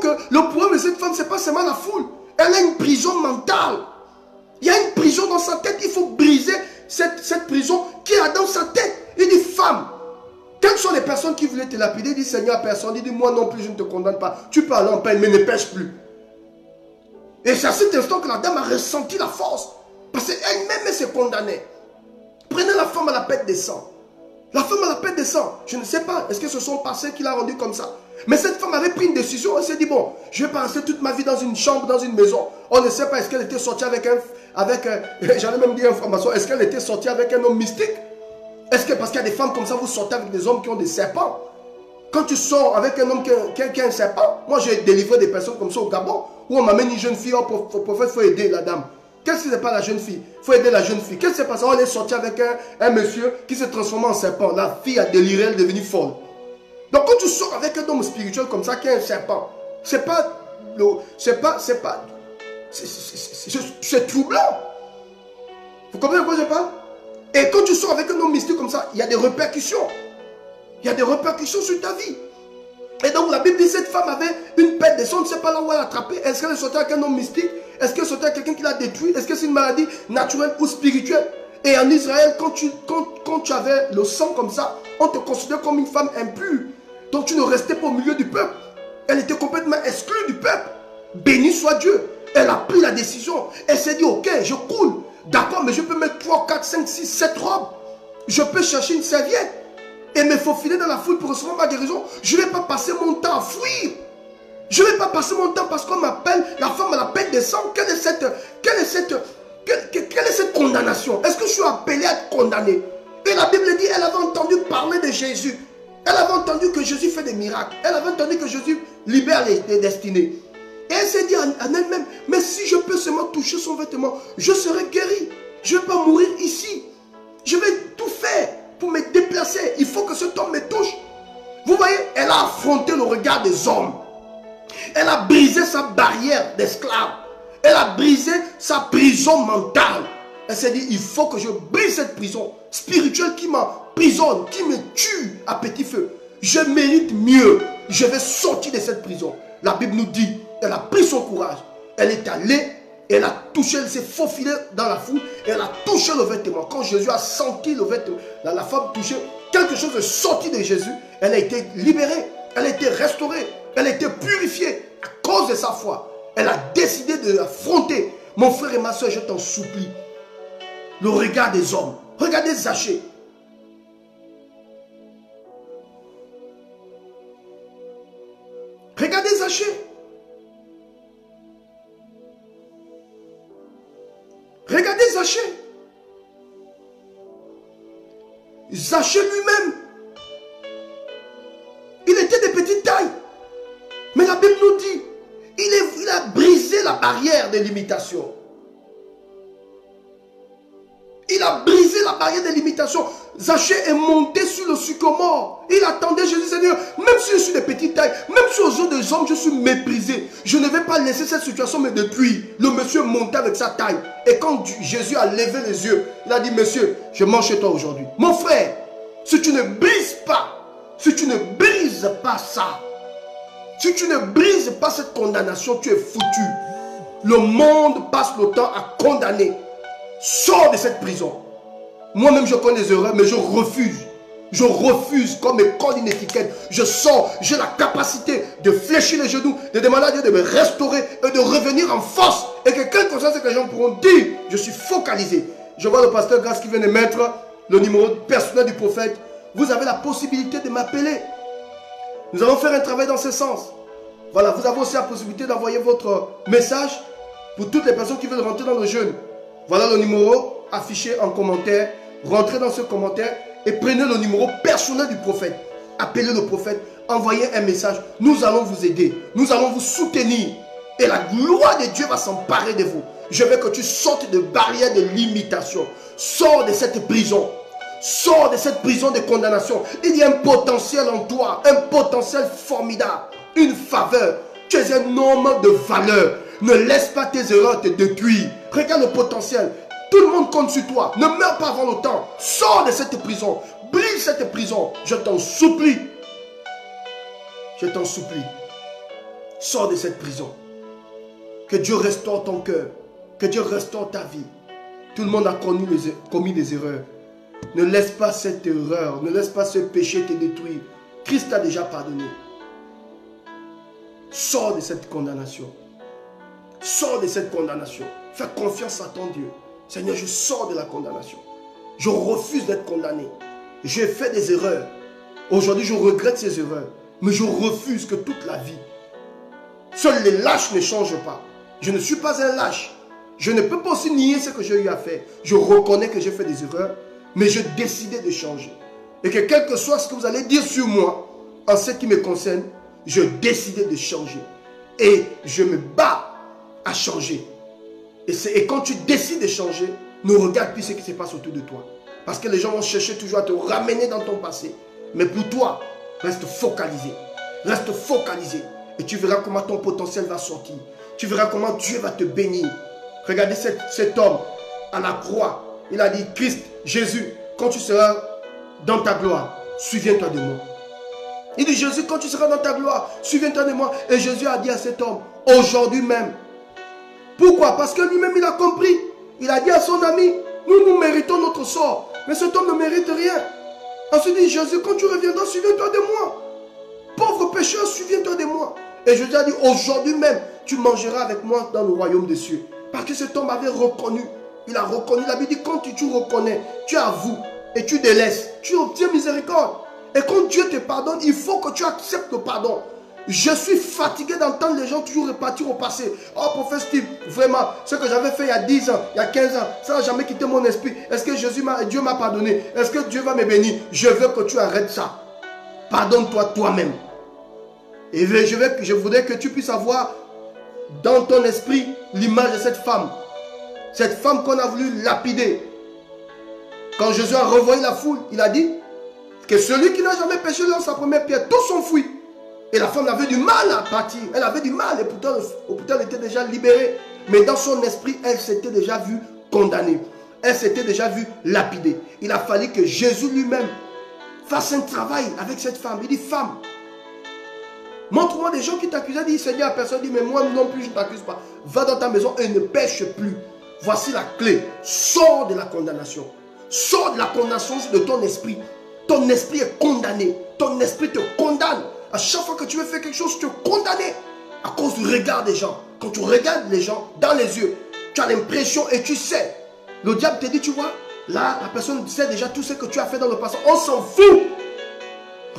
A: que le problème de cette femme, ce n'est pas seulement la foule. Elle a une prison mentale. Il y a une prison dans sa tête. Il faut briser cette prison qui est dans sa tête. Il dit, femme, quelles sont les personnes qui voulaient te lapider? Il dit, Seigneur, personne. Il dit, moi non plus, je ne te condamne pas. Tu peux aller en peine, mais ne pêche plus. Et c'est à cet instant que la dame a ressenti la force. Parce qu'elle-même s'est condamnée. Prenez la femme à la pète des sangs. La femme à la pète des sangs. Je ne sais pas, est-ce que ce sont passés qui l'a rendu comme ça? Mais cette femme avait pris une décision. Elle s'est dit, bon, je vais pas rester toute ma vie dans une chambre, dans une maison. On ne sait pas, est-ce qu'elle était sortie avec j'allais même dire information, est-ce qu'elle était sortie avec un homme mystique? Est-ce que, parce qu'il y a des femmes comme ça, vous sortez avec des hommes qui ont des serpents? Quand tu sors avec un homme qui a un serpent, moi j'ai délivré des personnes comme ça au Gabon, où on m'amène une jeune fille, oh, prophète, il faut aider la dame. Qu'est-ce que c'est pas la jeune fille? Il faut aider la jeune fille. Qu'est-ce qui s'est passé? On est sorti avec un monsieur qui s'est transformé en serpent. La fille a déliré, elle est devenue folle. Donc quand tu sors avec un homme spirituel comme ça qui est un serpent, c'est troublant. Vous comprenez de quoi je parle? Et quand tu sors avec un homme mystique comme ça, il y a des répercussions. Il y a des répercussions sur ta vie. Et donc la Bible dit, cette femme avait une pète de sang, on ne sait pas là où elle a attrapé. Est-ce qu'elle est sortie avec un homme mystique? Est-ce qu'elle est sortie avec quelqu'un qui l'a détruit? Est-ce que c'est une maladie naturelle ou spirituelle? Et en Israël, quand tu avais le sang comme ça, on te considérait comme une femme impure. Donc tu ne restais pas au milieu du peuple. Elle était complètement exclue du peuple. Béni soit Dieu. Elle a pris la décision. Elle s'est dit, ok, je coule. D'accord, mais je peux mettre 3, 4, 5, 6, 7 robes. Je peux chercher une serviette et me faufiler dans la foule pour recevoir ma guérison. Je ne vais pas passer mon temps à fuir. Je ne vais pas passer mon temps parce qu'on m'appelle la femme à la pète des sangs. Quelle est cette condamnation? Est-ce que je suis appelé à être condamné? Et la Bible dit, elle avait entendu parler de Jésus. Elle avait entendu que Jésus fait des miracles. Elle avait entendu que Jésus libère les destinées. Et elle s'est dit en elle-même, mais si je peux seulement toucher son vêtement, je serai guéri. Je ne vais pas mourir ici. Je vais tout faire pour me déplacer. Il faut que cet homme me touche. Vous voyez, elle a affronté le regard des hommes. Elle a brisé sa barrière d'esclave. Elle a brisé sa prison mentale. Elle s'est dit, il faut que je brise cette prison spirituelle qui m'emprisonne, qui me tue à petit feu. Je mérite mieux. Je vais sortir de cette prison. La Bible nous dit, elle a pris son courage. Elle est allée, elle a touché, elle s'est faufilée dans la foule. Elle a touché le vêtement. Quand Jésus a senti le vêtement, la femme touchait, quelque chose est sorti de Jésus. Elle a été libérée. Elle a été restaurée. Elle a été purifiée à cause de sa foi. Elle a décidé de l'affronter. Mon frère et ma soeur, je t'en supplie. Le regard des hommes. Regardez Zachée. Regardez Zachée. Regardez Zachée. Zachée lui-même, il était de petite taille. Mais la Bible nous dit, il a brisé la barrière de l'imitation. Il a brisé la barrière de l'imitation. Zachée est monté sur le sycomore. Il attendait Jésus, Seigneur, même si je suis de petite taille, même si aux yeux des hommes je suis méprisé, je ne vais pas laisser cette situation me détruire. Le monsieur montait avec sa taille. Et quand Jésus a levé les yeux, il a dit, monsieur, je mange chez toi aujourd'hui. Mon frère, si tu ne brises pas, si tu ne brises pas ça, si tu ne brises pas cette condamnation, tu es foutu. Le monde passe le temps à condamner. Sors de cette prison. Moi-même je connais les erreurs, mais je refuse. Je refuse comme me colle une étiquette. Je sors, j'ai la capacité de fléchir les genoux, de demander à Dieu de me restaurer et de revenir en force. Et que quelle conscience que les gens pourront dire, je suis focalisé. Je vois le pasteur Grace qui vient de mettre le numéro personnel du prophète. Vous avez la possibilité de m'appeler. Nous allons faire un travail dans ce sens. Voilà, vous avez aussi la possibilité d'envoyer votre message pour toutes les personnes qui veulent rentrer dans le jeûne. Voilà le numéro affiché en commentaire. Rentrez dans ce commentaire et prenez le numéro personnel du prophète. Appelez le prophète, envoyez un message. Nous allons vous aider. Nous allons vous soutenir. Et la gloire de Dieu va s'emparer de vous. Je veux que tu sortes de barrières de limitation. Sors de cette prison. Sors de cette prison de condamnation. Il y a un potentiel en toi. Un potentiel formidable. Une faveur. Tu es un homme de valeur. Ne laisse pas tes erreurs te détruire. Regarde le potentiel. Tout le monde compte sur toi. Ne meurs pas avant le temps. Sors de cette prison. Brise cette prison. Je t'en supplie. Je t'en supplie. Sors de cette prison. Que Dieu restaure ton cœur. Que Dieu restaure ta vie. Tout le monde a commis des erreurs. Ne laisse pas cette erreur, ne laisse pas ce péché te détruire. Christ t'a déjà pardonné. Sors de cette condamnation. Sors de cette condamnation. Fais confiance à ton Dieu. Seigneur, je sors de la condamnation. Je refuse d'être condamné. J'ai fait des erreurs. Aujourd'hui, je regrette ces erreurs. Mais je refuse que toute la vie, seuls les lâches ne changent pas. Je ne suis pas un lâche. Je ne peux pas aussi nier ce que j'ai eu à faire. Je reconnais que j'ai fait des erreurs, mais je décidais de changer. Et que quel que soit ce que vous allez dire sur moi, en ce qui me concerne, je décidais de changer. Et je me bats à changer. Et quand tu décides de changer, ne regarde plus ce qui se passe autour de toi. Parce que les gens vont chercher toujours à te ramener dans ton passé. Mais pour toi, reste focalisé. Reste focalisé. Et tu verras comment ton potentiel va sortir. Tu verras comment Dieu va te bénir. Regardez cet homme à la croix. Il a dit, Christ, Jésus, quand tu seras dans ta gloire, souviens-toi de moi. Il dit, Jésus, quand tu seras dans ta gloire, souviens-toi de moi. Et Jésus a dit à cet homme, aujourd'hui même. Pourquoi? Parce que lui-même, il a compris. Il a dit à son ami, nous méritons notre sort. Mais cet homme ne mérite rien. Ensuite, il dit, Jésus, quand tu reviendras, souviens-toi de moi. Pauvre pécheur, souviens-toi de moi. Et Jésus a dit, aujourd'hui même, tu mangeras avec moi dans le royaume des cieux. Parce que cet homme avait reconnu. Il a reconnu. La Bible dit, quand tu reconnais, tu avoues et tu délaisses, tu obtiens miséricorde. Et quand Dieu te pardonne, il faut que tu acceptes le pardon. Je suis fatigué d'entendre les gens toujours repartir au passé. Oh, prophète Steve, vraiment, ce que j'avais fait il y a 10 ans, il y a 15 ans, ça n'a jamais quitté mon esprit. Est-ce que Dieu m'a pardonné? Est-ce que Dieu va me bénir? Je veux que tu arrêtes ça. Pardonne-toi toi-même. Et je voudrais que tu puisses avoir dans ton esprit l'image de cette femme. Cette femme qu'on a voulu lapider. Quand Jésus a revoyé la foule, il a dit que celui qui n'a jamais péché lance sa première pierre, tous s'enfuient. Et la femme avait du mal à partir. Elle avait du mal et pourtant elle était déjà libérée. Mais dans son esprit, elle s'était déjà vue condamnée. Elle s'était déjà vue lapidée. Il a fallu que Jésus lui-même fasse un travail avec cette femme. Il dit, femme, montre-moi des gens qui t'accusaient. Il dit, Seigneur, personne dit, mais moi non plus, je ne t'accuse pas. Va dans ta maison et ne pêche plus. Voici la clé. Sors de la condamnation. Sors de la condamnation de ton esprit. Ton esprit est condamné. Ton esprit te condamne. À chaque fois que tu veux faire quelque chose, tu es condamné à cause du regard des gens. Quand tu regardes les gens dans les yeux, tu as l'impression et tu sais. Le diable te dit, tu vois, là, la personne sait déjà tout ce que tu as fait dans le passé. On s'en fout.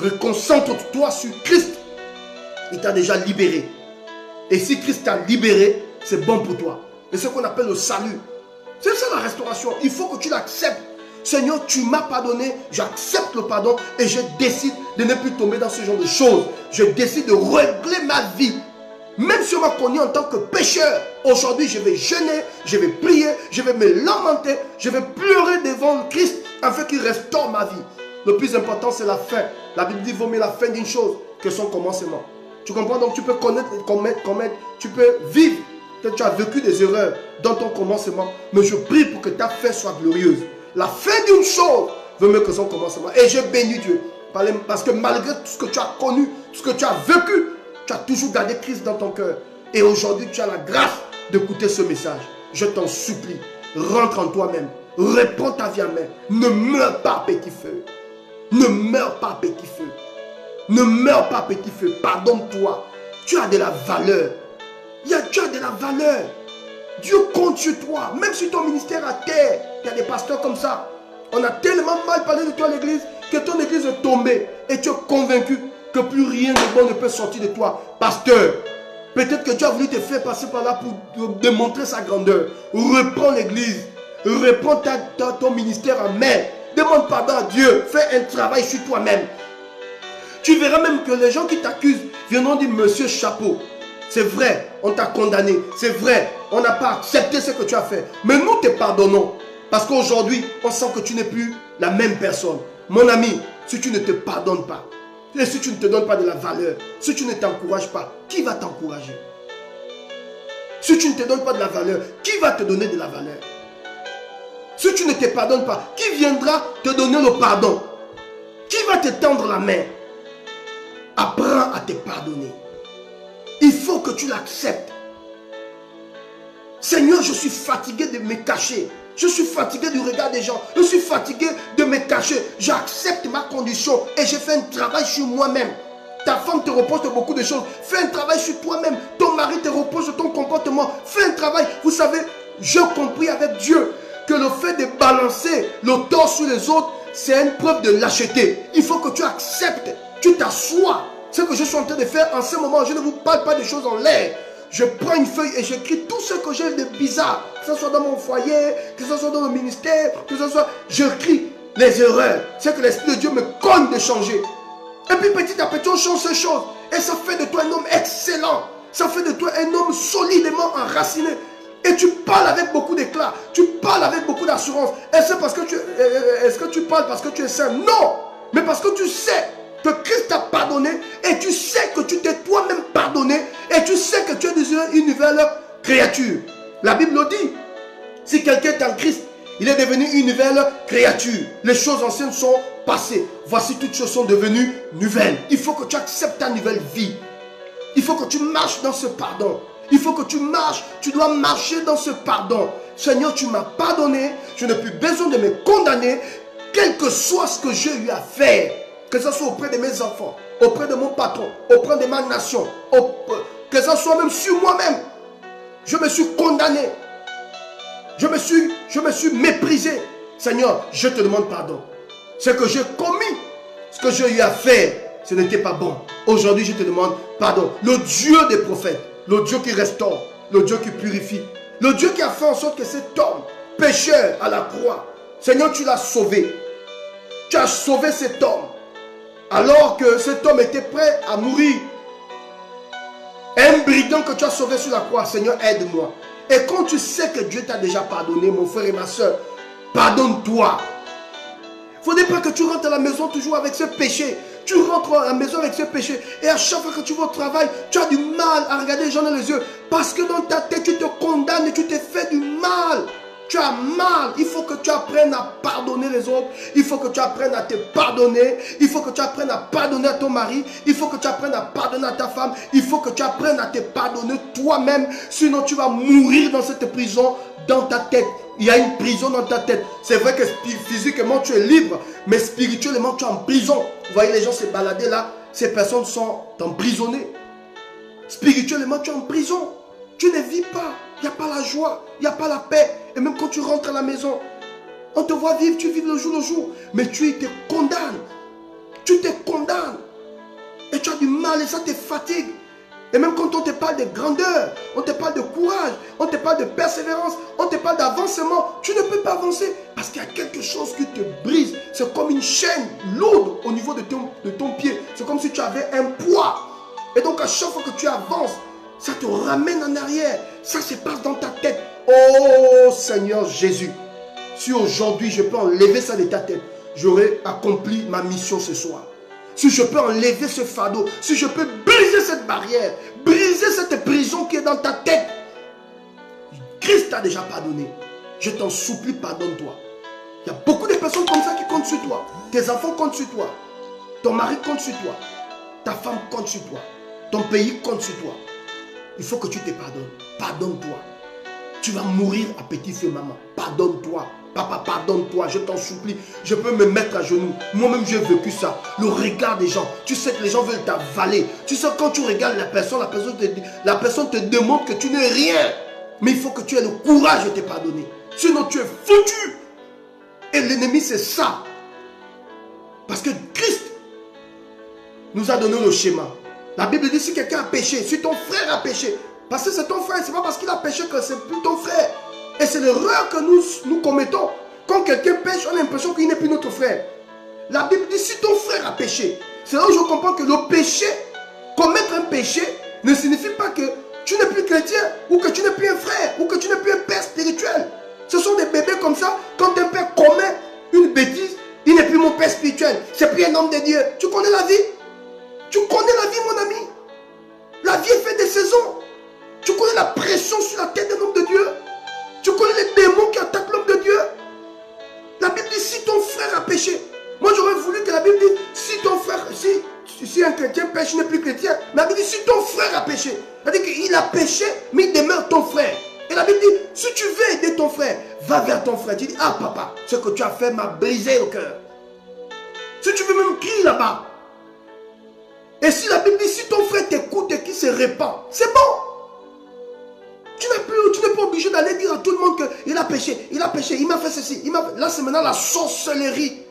A: Reconcentre-toi sur Christ. Il t'a déjà libéré. Et si Christ t'a libéré, c'est bon pour toi. C'est ce qu'on appelle le salut. C'est ça la restauration. Il faut que tu l'acceptes. Seigneur, tu m'as pardonné, j'accepte le pardon et je décide de ne plus tomber dans ce genre de choses. Je décide de régler ma vie. Même si on m'a connu en tant que pécheur, aujourd'hui je vais jeûner, je vais prier, je vais me lamenter, je vais pleurer devant Christ afin qu'il restaure ma vie. Le plus important c'est la fin. La Bible dit vaut mieux la fin d'une chose que son commencement. Tu comprends? Donc tu peux commettre, tu peux vivre. Peut-être tu as vécu des erreurs dans ton commencement, mais je prie pour que ta fin soit glorieuse. La fin d'une chose veut mieux que son commencement. Et je bénis Dieu. Parce que malgré tout ce que tu as connu, tout ce que tu as vécu, tu as toujours gardé Christ dans ton cœur. Et aujourd'hui, tu as la grâce d'écouter ce message. Je t'en supplie, rentre en toi-même. Réponds ta vie à main. Ne meurs pas, petit feu. Ne meurs pas, petit feu. Ne meurs pas, petit feu. Pardonne-toi. Tu as de la valeur. Tu as de la valeur. Dieu compte sur toi. Même si ton ministère à terre, il y a des pasteurs comme ça. On a tellement mal parlé de toi à l'église que ton église est tombée. Et tu es convaincu que plus rien de bon ne peut sortir de toi. Pasteur, peut-être que Dieu a voulu te faire passer par là pour te démontrer sa grandeur. Reprends l'église. Reprends ton ministère en main. Demande pardon à Dieu. Fais un travail sur toi-même. Tu verras même que les gens qui t'accusent viendront dire, monsieur chapeau. C'est vrai, on t'a condamné. C'est vrai, on n'a pas accepté ce que tu as fait. Mais nous te pardonnons. Parce qu'aujourd'hui, on sent que tu n'es plus la même personne. Mon ami, si tu ne te pardonnes pas, et si tu ne te donnes pas de la valeur, si tu ne t'encourages pas, qui va t'encourager? Si tu ne te donnes pas de la valeur, qui va te donner de la valeur? Si tu ne te pardonnes pas, qui viendra te donner le pardon? Qui va te tendre la main? Apprends à te pardonner. Il faut que tu l'acceptes. Seigneur, je suis fatigué de me cacher. Je suis fatigué du regard des gens. Je suis fatigué de me cacher. J'accepte ma condition et je fais un travail sur moi-même. Ta femme te repose de beaucoup de choses. Fais un travail sur toi-même. Ton mari te repose de ton comportement. Fais un travail. Vous savez, j'ai compris avec Dieu que le fait de balancer le tort sur les autres, c'est une preuve de lâcheté. Il faut que tu acceptes. Tu t'assois. Ce que je suis en train de faire en ce moment, je ne vous parle pas de choses en l'air. Je prends une feuille et j'écris tout ce que j'ai de bizarre. Que ce soit dans mon foyer, que ce soit dans le ministère, que ce soit... J'écris les erreurs. C'est que l'Esprit de Dieu me cogne de changer. Et puis petit à petit, on change ces choses. Et ça fait de toi un homme excellent. Ça fait de toi un homme solidement enraciné. Et tu parles avec beaucoup d'éclat. Tu parles avec beaucoup d'assurance. Est-ce que tu parles parce que tu es saint? Non. Mais parce que tu sais que Christ t'a pardonné. Et tu sais que tu t'es toi-même pardonné. Et tu sais que tu es une nouvelle créature. La Bible le dit. Si quelqu'un est en Christ, il est devenu une nouvelle créature. Les choses anciennes sont passées. Voici, toutes choses sont devenues nouvelles. Il faut que tu acceptes ta nouvelle vie. Il faut que tu marches dans ce pardon. Il faut que tu marches. Tu dois marcher dans ce pardon. Seigneur, tu m'as pardonné. Je n'ai plus besoin de me condamner. Quel que soit ce que j'ai eu à faire. Que ce soit auprès de mes enfants, auprès de mon patron, auprès de ma nation. Que ce soit même sur moi-même. Je me suis condamné. Je me suis méprisé. Seigneur, je te demande pardon. Ce que j'ai commis, ce que j'ai eu à faire, ce n'était pas bon. Aujourd'hui, je te demande pardon. Le Dieu des prophètes, le Dieu qui restaure, le Dieu qui purifie, le Dieu qui a fait en sorte que cet homme, pécheur à la croix, Seigneur, tu l'as sauvé. Tu as sauvé cet homme. Alors que cet homme était prêt à mourir. Un brigand que tu as sauvé sur la croix, Seigneur, aide-moi. Et quand tu sais que Dieu t'a déjà pardonné, mon frère et ma soeur, pardonne-toi. Il ne faudrait pas que tu rentres à la maison toujours avec ce péché. Tu rentres à la maison avec ce péché. Et à chaque fois que tu vas au travail, tu as du mal à regarder les gens dans les yeux. Parce que dans ta tête, tu te condamnes et tu te fais du mal. Tu as mal. Il faut que tu apprennes à pardonner les autres. Il faut que tu apprennes à te pardonner. Il faut que tu apprennes à pardonner à ton mari. Il faut que tu apprennes à pardonner à ta femme. Il faut que tu apprennes à te pardonner toi-même. Sinon, tu vas mourir dans cette prison dans ta tête. Il y a une prison dans ta tête. C'est vrai que physiquement, tu es libre. Mais spirituellement, tu es en prison. Vous voyez les gens se balader là. Ces personnes sont emprisonnées. Spirituellement, tu es en prison. Tu ne vis pas. Il n'y a pas la joie. Il n'y a pas la paix. Et même quand tu rentres à la maison, on te voit vivre, tu vis le jour. Mais tu te condamnes. Tu te condamnes. Et tu as du mal et ça te fatigue. Et même quand on te parle de grandeur, on te parle de courage, on te parle de persévérance, on te parle d'avancement, tu ne peux pas avancer parce qu'il y a quelque chose qui te brise. C'est comme une chaîne lourde au niveau de ton pied. C'est comme si tu avais un poids. Et donc à chaque fois que tu avances, ça te ramène en arrière. Ça se passe dans ta tête. Oh Seigneur Jésus, si aujourd'hui je peux enlever ça de ta tête, j'aurai accompli ma mission ce soir. Si je peux enlever ce fardeau, si je peux briser cette barrière, briser cette prison qui est dans ta tête. Christ t'a déjà pardonné. Je t'en supplie, pardonne-toi. Il y a beaucoup de personnes comme ça qui comptent sur toi. Tes enfants comptent sur toi. Ton mari compte sur toi. Ta femme compte sur toi. Ton pays compte sur toi. Il faut que tu te pardonnes. Pardonne-toi. Tu vas mourir à petit feu, maman. Pardonne-toi. Papa, pardonne-toi, je t'en supplie. Je peux me mettre à genoux. Moi-même, j'ai vécu ça. Le regard des gens. Tu sais que les gens veulent t'avaler. Tu sais, quand tu regardes la personne te demande que tu n'es rien. Mais il faut que tu aies le courage de te pardonner. Sinon, tu es foutu. Et l'ennemi, c'est ça. Parce que Christ nous a donné le schéma. La Bible dit, si quelqu'un a péché, si ton frère a péché, parce que c'est ton frère, c'est pas parce qu'il a péché que c'est plus ton frère. Et c'est l'erreur que nous commettons. Quand quelqu'un pêche, on a l'impression qu'il n'est plus notre frère. La Bible dit, si ton frère a péché, c'est là où je comprends que le péché, commettre un péché, ne signifie pas que tu n'es plus chrétien, ou que tu n'es plus un frère, ou que tu n'es plus un père spirituel. Ce sont des bébés comme ça. Quand un père commet une bêtise, il n'est plus mon père spirituel. C'est plus un homme de Dieu. Tu connais la vie? Tu connais la vie, mon ami? La vie est faite de saisons. Tu connais la pression sur la tête d'un homme de Dieu? Tu connais les démons qui attaquent l'homme de Dieu? La Bible dit, si ton frère a péché. Moi, j'aurais voulu que la Bible dise, si ton frère, si si un chrétien pêche, il n'est plus chrétien. Mais la Bible dit, si ton frère a péché, c'est-à-dire qu'il a péché, mais il demeure ton frère. Et la Bible dit, si tu veux aider ton frère, va vers ton frère. Tu dis, ah papa, ce que tu as fait m'a brisé le cœur. Si tu veux même crier là-bas. Et si la Bible dit, si ton frère t'écoute et qu'il se répand, c'est bon. Tu n'es pas obligé d'aller dire à tout le monde qu'il a péché, il m'a fait ceci, Là, c'est maintenant la sorcellerie.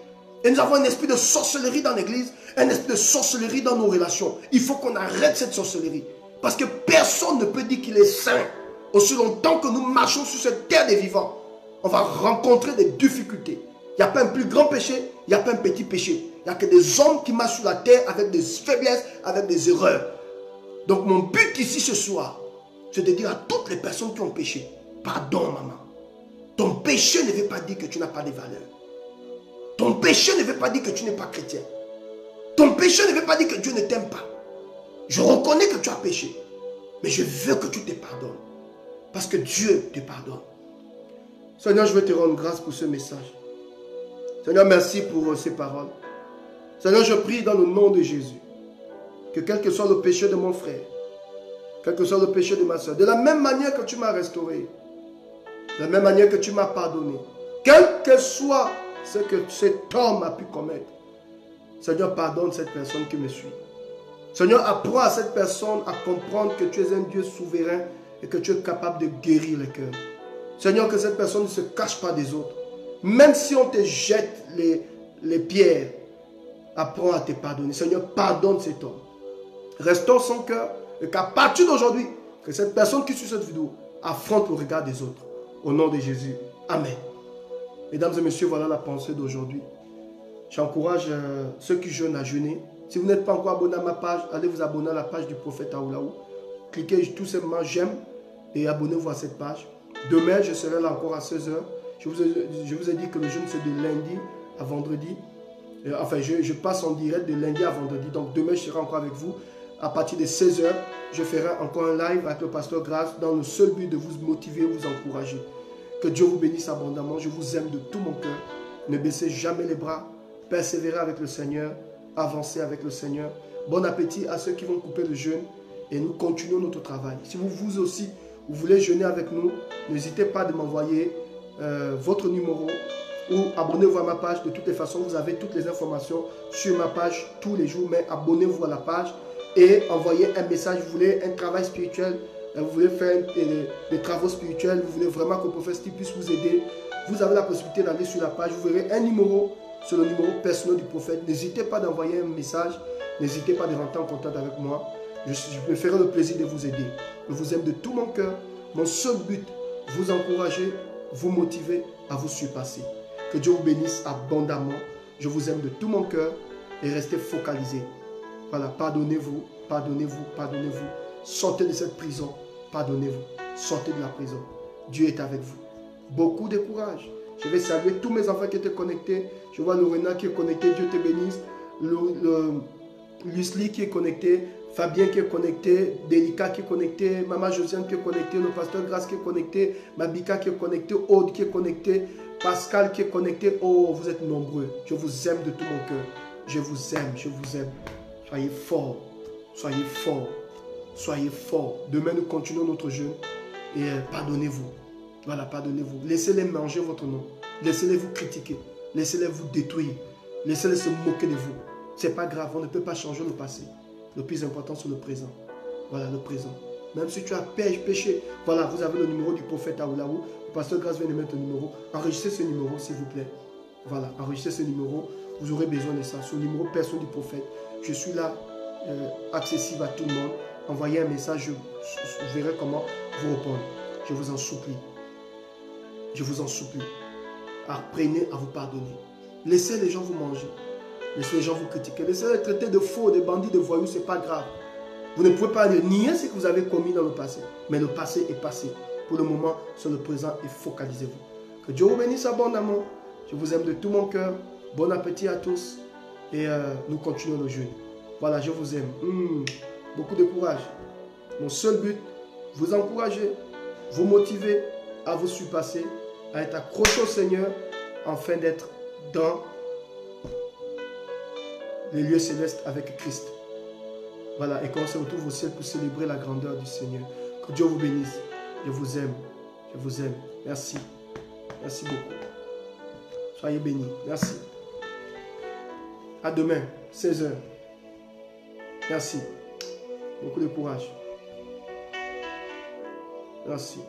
A: Et nous avons un esprit de sorcellerie dans l'église, un esprit de sorcellerie dans nos relations. Il faut qu'on arrête cette sorcellerie. Parce que personne ne peut dire qu'il est saint. Aussi longtemps que nous marchons sur cette terre des vivants, on va rencontrer des difficultés. Il n'y a pas un plus grand péché, il n'y a pas un petit péché. Il n'y a que des hommes qui marchent sur la terre avec des faiblesses, avec des erreurs. Donc mon but ici ce soir, c'est de dire à toutes les personnes qui ont péché, pardon maman. Ton péché ne veut pas dire que tu n'as pas de valeur. Ton péché ne veut pas dire que tu n'es pas chrétien. Ton péché ne veut pas dire que Dieu ne t'aime pas. Je reconnais que tu as péché, mais je veux que tu te pardonnes. Parce que Dieu te pardonne. Seigneur, je veux te rendre grâce pour ce message. Seigneur, merci pour ces paroles. Seigneur, je prie dans le nom de Jésus, que quel que soit le péché de mon frère, quel que soit le péché de ma soeur, de la même manière que tu m'as restauré, de la même manière que tu m'as pardonné, quel que soit ce que cet homme a pu commettre, Seigneur, pardonne cette personne qui me suit. Seigneur, apprends à cette personne à comprendre que tu es un Dieu souverain et que tu es capable de guérir les cœurs. Seigneur, que cette personne ne se cache pas des autres. Même si on te jette les pierres, apprends à te pardonner. Seigneur, pardonne cet homme. Restaure son cœur et qu'à partir d'aujourd'hui, que cette personne qui suit cette vidéo affronte le regard des autres. Au nom de Jésus. Amen. Mesdames et messieurs, voilà la pensée d'aujourd'hui. J'encourage ceux qui jeûnent à jeûner. Si vous n'êtes pas encore abonné à ma page, allez vous abonner à la page du prophète Aoulaou. Cliquez tout simplement j'aime et abonnez-vous à cette page. Demain, je serai là encore à 16h. Je vous ai dit que le jeûne c'est de lundi à vendredi. Enfin, je passe en direct de lundi à vendredi. Donc demain, je serai encore avec vous. À partir de 16h, je ferai encore un live avec le pasteur Grâce dans le seul but de vous motiver, vous encourager. Que Dieu vous bénisse abondamment. Je vous aime de tout mon cœur. Ne baissez jamais les bras. Persévérez avec le Seigneur. Avancez avec le Seigneur. Bon appétit à ceux qui vont couper le jeûne. Et nous continuons notre travail. Si vous aussi, vous voulez jeûner avec nous, n'hésitez pas de m'envoyer votre numéro ou abonnez-vous à ma page. De toutes les façons, vous avez toutes les informations sur ma page tous les jours. Mais abonnez-vous à la page et envoyez un message. Vous voulez un travail spirituel, vous voulez faire des travaux spirituels, vous voulez vraiment que le prophète Steve puisse vous aider. Vous avez la possibilité d'aller sur la page. Vous verrez un numéro, c'est le numéro personnel du prophète. N'hésitez pas d'envoyer un message. N'hésitez pas de rentrer en contact avec moi. Je me ferai le plaisir de vous aider. Je vous aime de tout mon cœur. Mon seul but, vous encourager, vous motiver à vous surpasser. Que Dieu vous bénisse abondamment. Je vous aime de tout mon cœur et restez focalisés. Voilà, pardonnez-vous, pardonnez-vous, pardonnez-vous. Sortez de cette prison, pardonnez-vous. Sortez de la prison. Dieu est avec vous. Beaucoup de courage. Je vais saluer tous mes enfants qui étaient connectés. Je vois Lorena qui est connectée. Dieu te bénisse. Lucie qui est connecté. Fabien qui est connecté, Delika qui est connecté, Maman Josiane qui est connecté, le pasteur Grâce qui est connecté, Mabika qui est connecté, Aude qui est connecté, Pascal qui est connecté. Oh, vous êtes nombreux. Je vous aime de tout mon cœur. Je vous aime, je vous aime. Soyez forts, soyez forts, soyez forts. Demain, nous continuons notre jeûne et pardonnez-vous. Voilà, pardonnez-vous. Laissez-les manger votre nom. Laissez-les vous critiquer. Laissez-les vous détruire. Laissez-les se moquer de vous. Ce n'est pas grave, on ne peut pas changer le passé. Le plus important, c'est le présent. Voilà, le présent. Même si tu as péché, voilà, vous avez le numéro du prophète Aoulaou. Le pasteur Grâce vient de mettre le numéro. Enregistrez ce numéro, s'il vous plaît. Voilà, enregistrez ce numéro. Vous aurez besoin de ça. Ce numéro personnel du prophète. Je suis là, accessible à tout le monde. Envoyez un message, je verrai comment vous répondre. Je vous en supplie. Je vous en supplie. Apprenez à vous pardonner. Laissez les gens vous manger. Laissez les gens vous critiquer. Laissez les traiter de faux, de bandits, de voyous, ce n'est pas grave. Vous ne pouvez pas nier ce que vous avez commis dans le passé. Mais le passé est passé. Pour le moment, sur le présent et focalisez-vous. Que Dieu vous bénisse abondamment. Je vous aime de tout mon cœur. Bon appétit à tous. Et nous continuons le jeûne. Voilà, je vous aime. Beaucoup de courage. Mon seul but, vous encourager, vous motiver à vous surpasser, à être accroché au Seigneur, afin d'être dans les lieux célestes avec Christ. Voilà, et qu'on se retrouve au ciel pour célébrer la grandeur du Seigneur. Que Dieu vous bénisse. Je vous aime. Je vous aime. Merci. Merci beaucoup. Soyez bénis. Merci. À demain, 16h. Merci. Beaucoup de courage. Merci.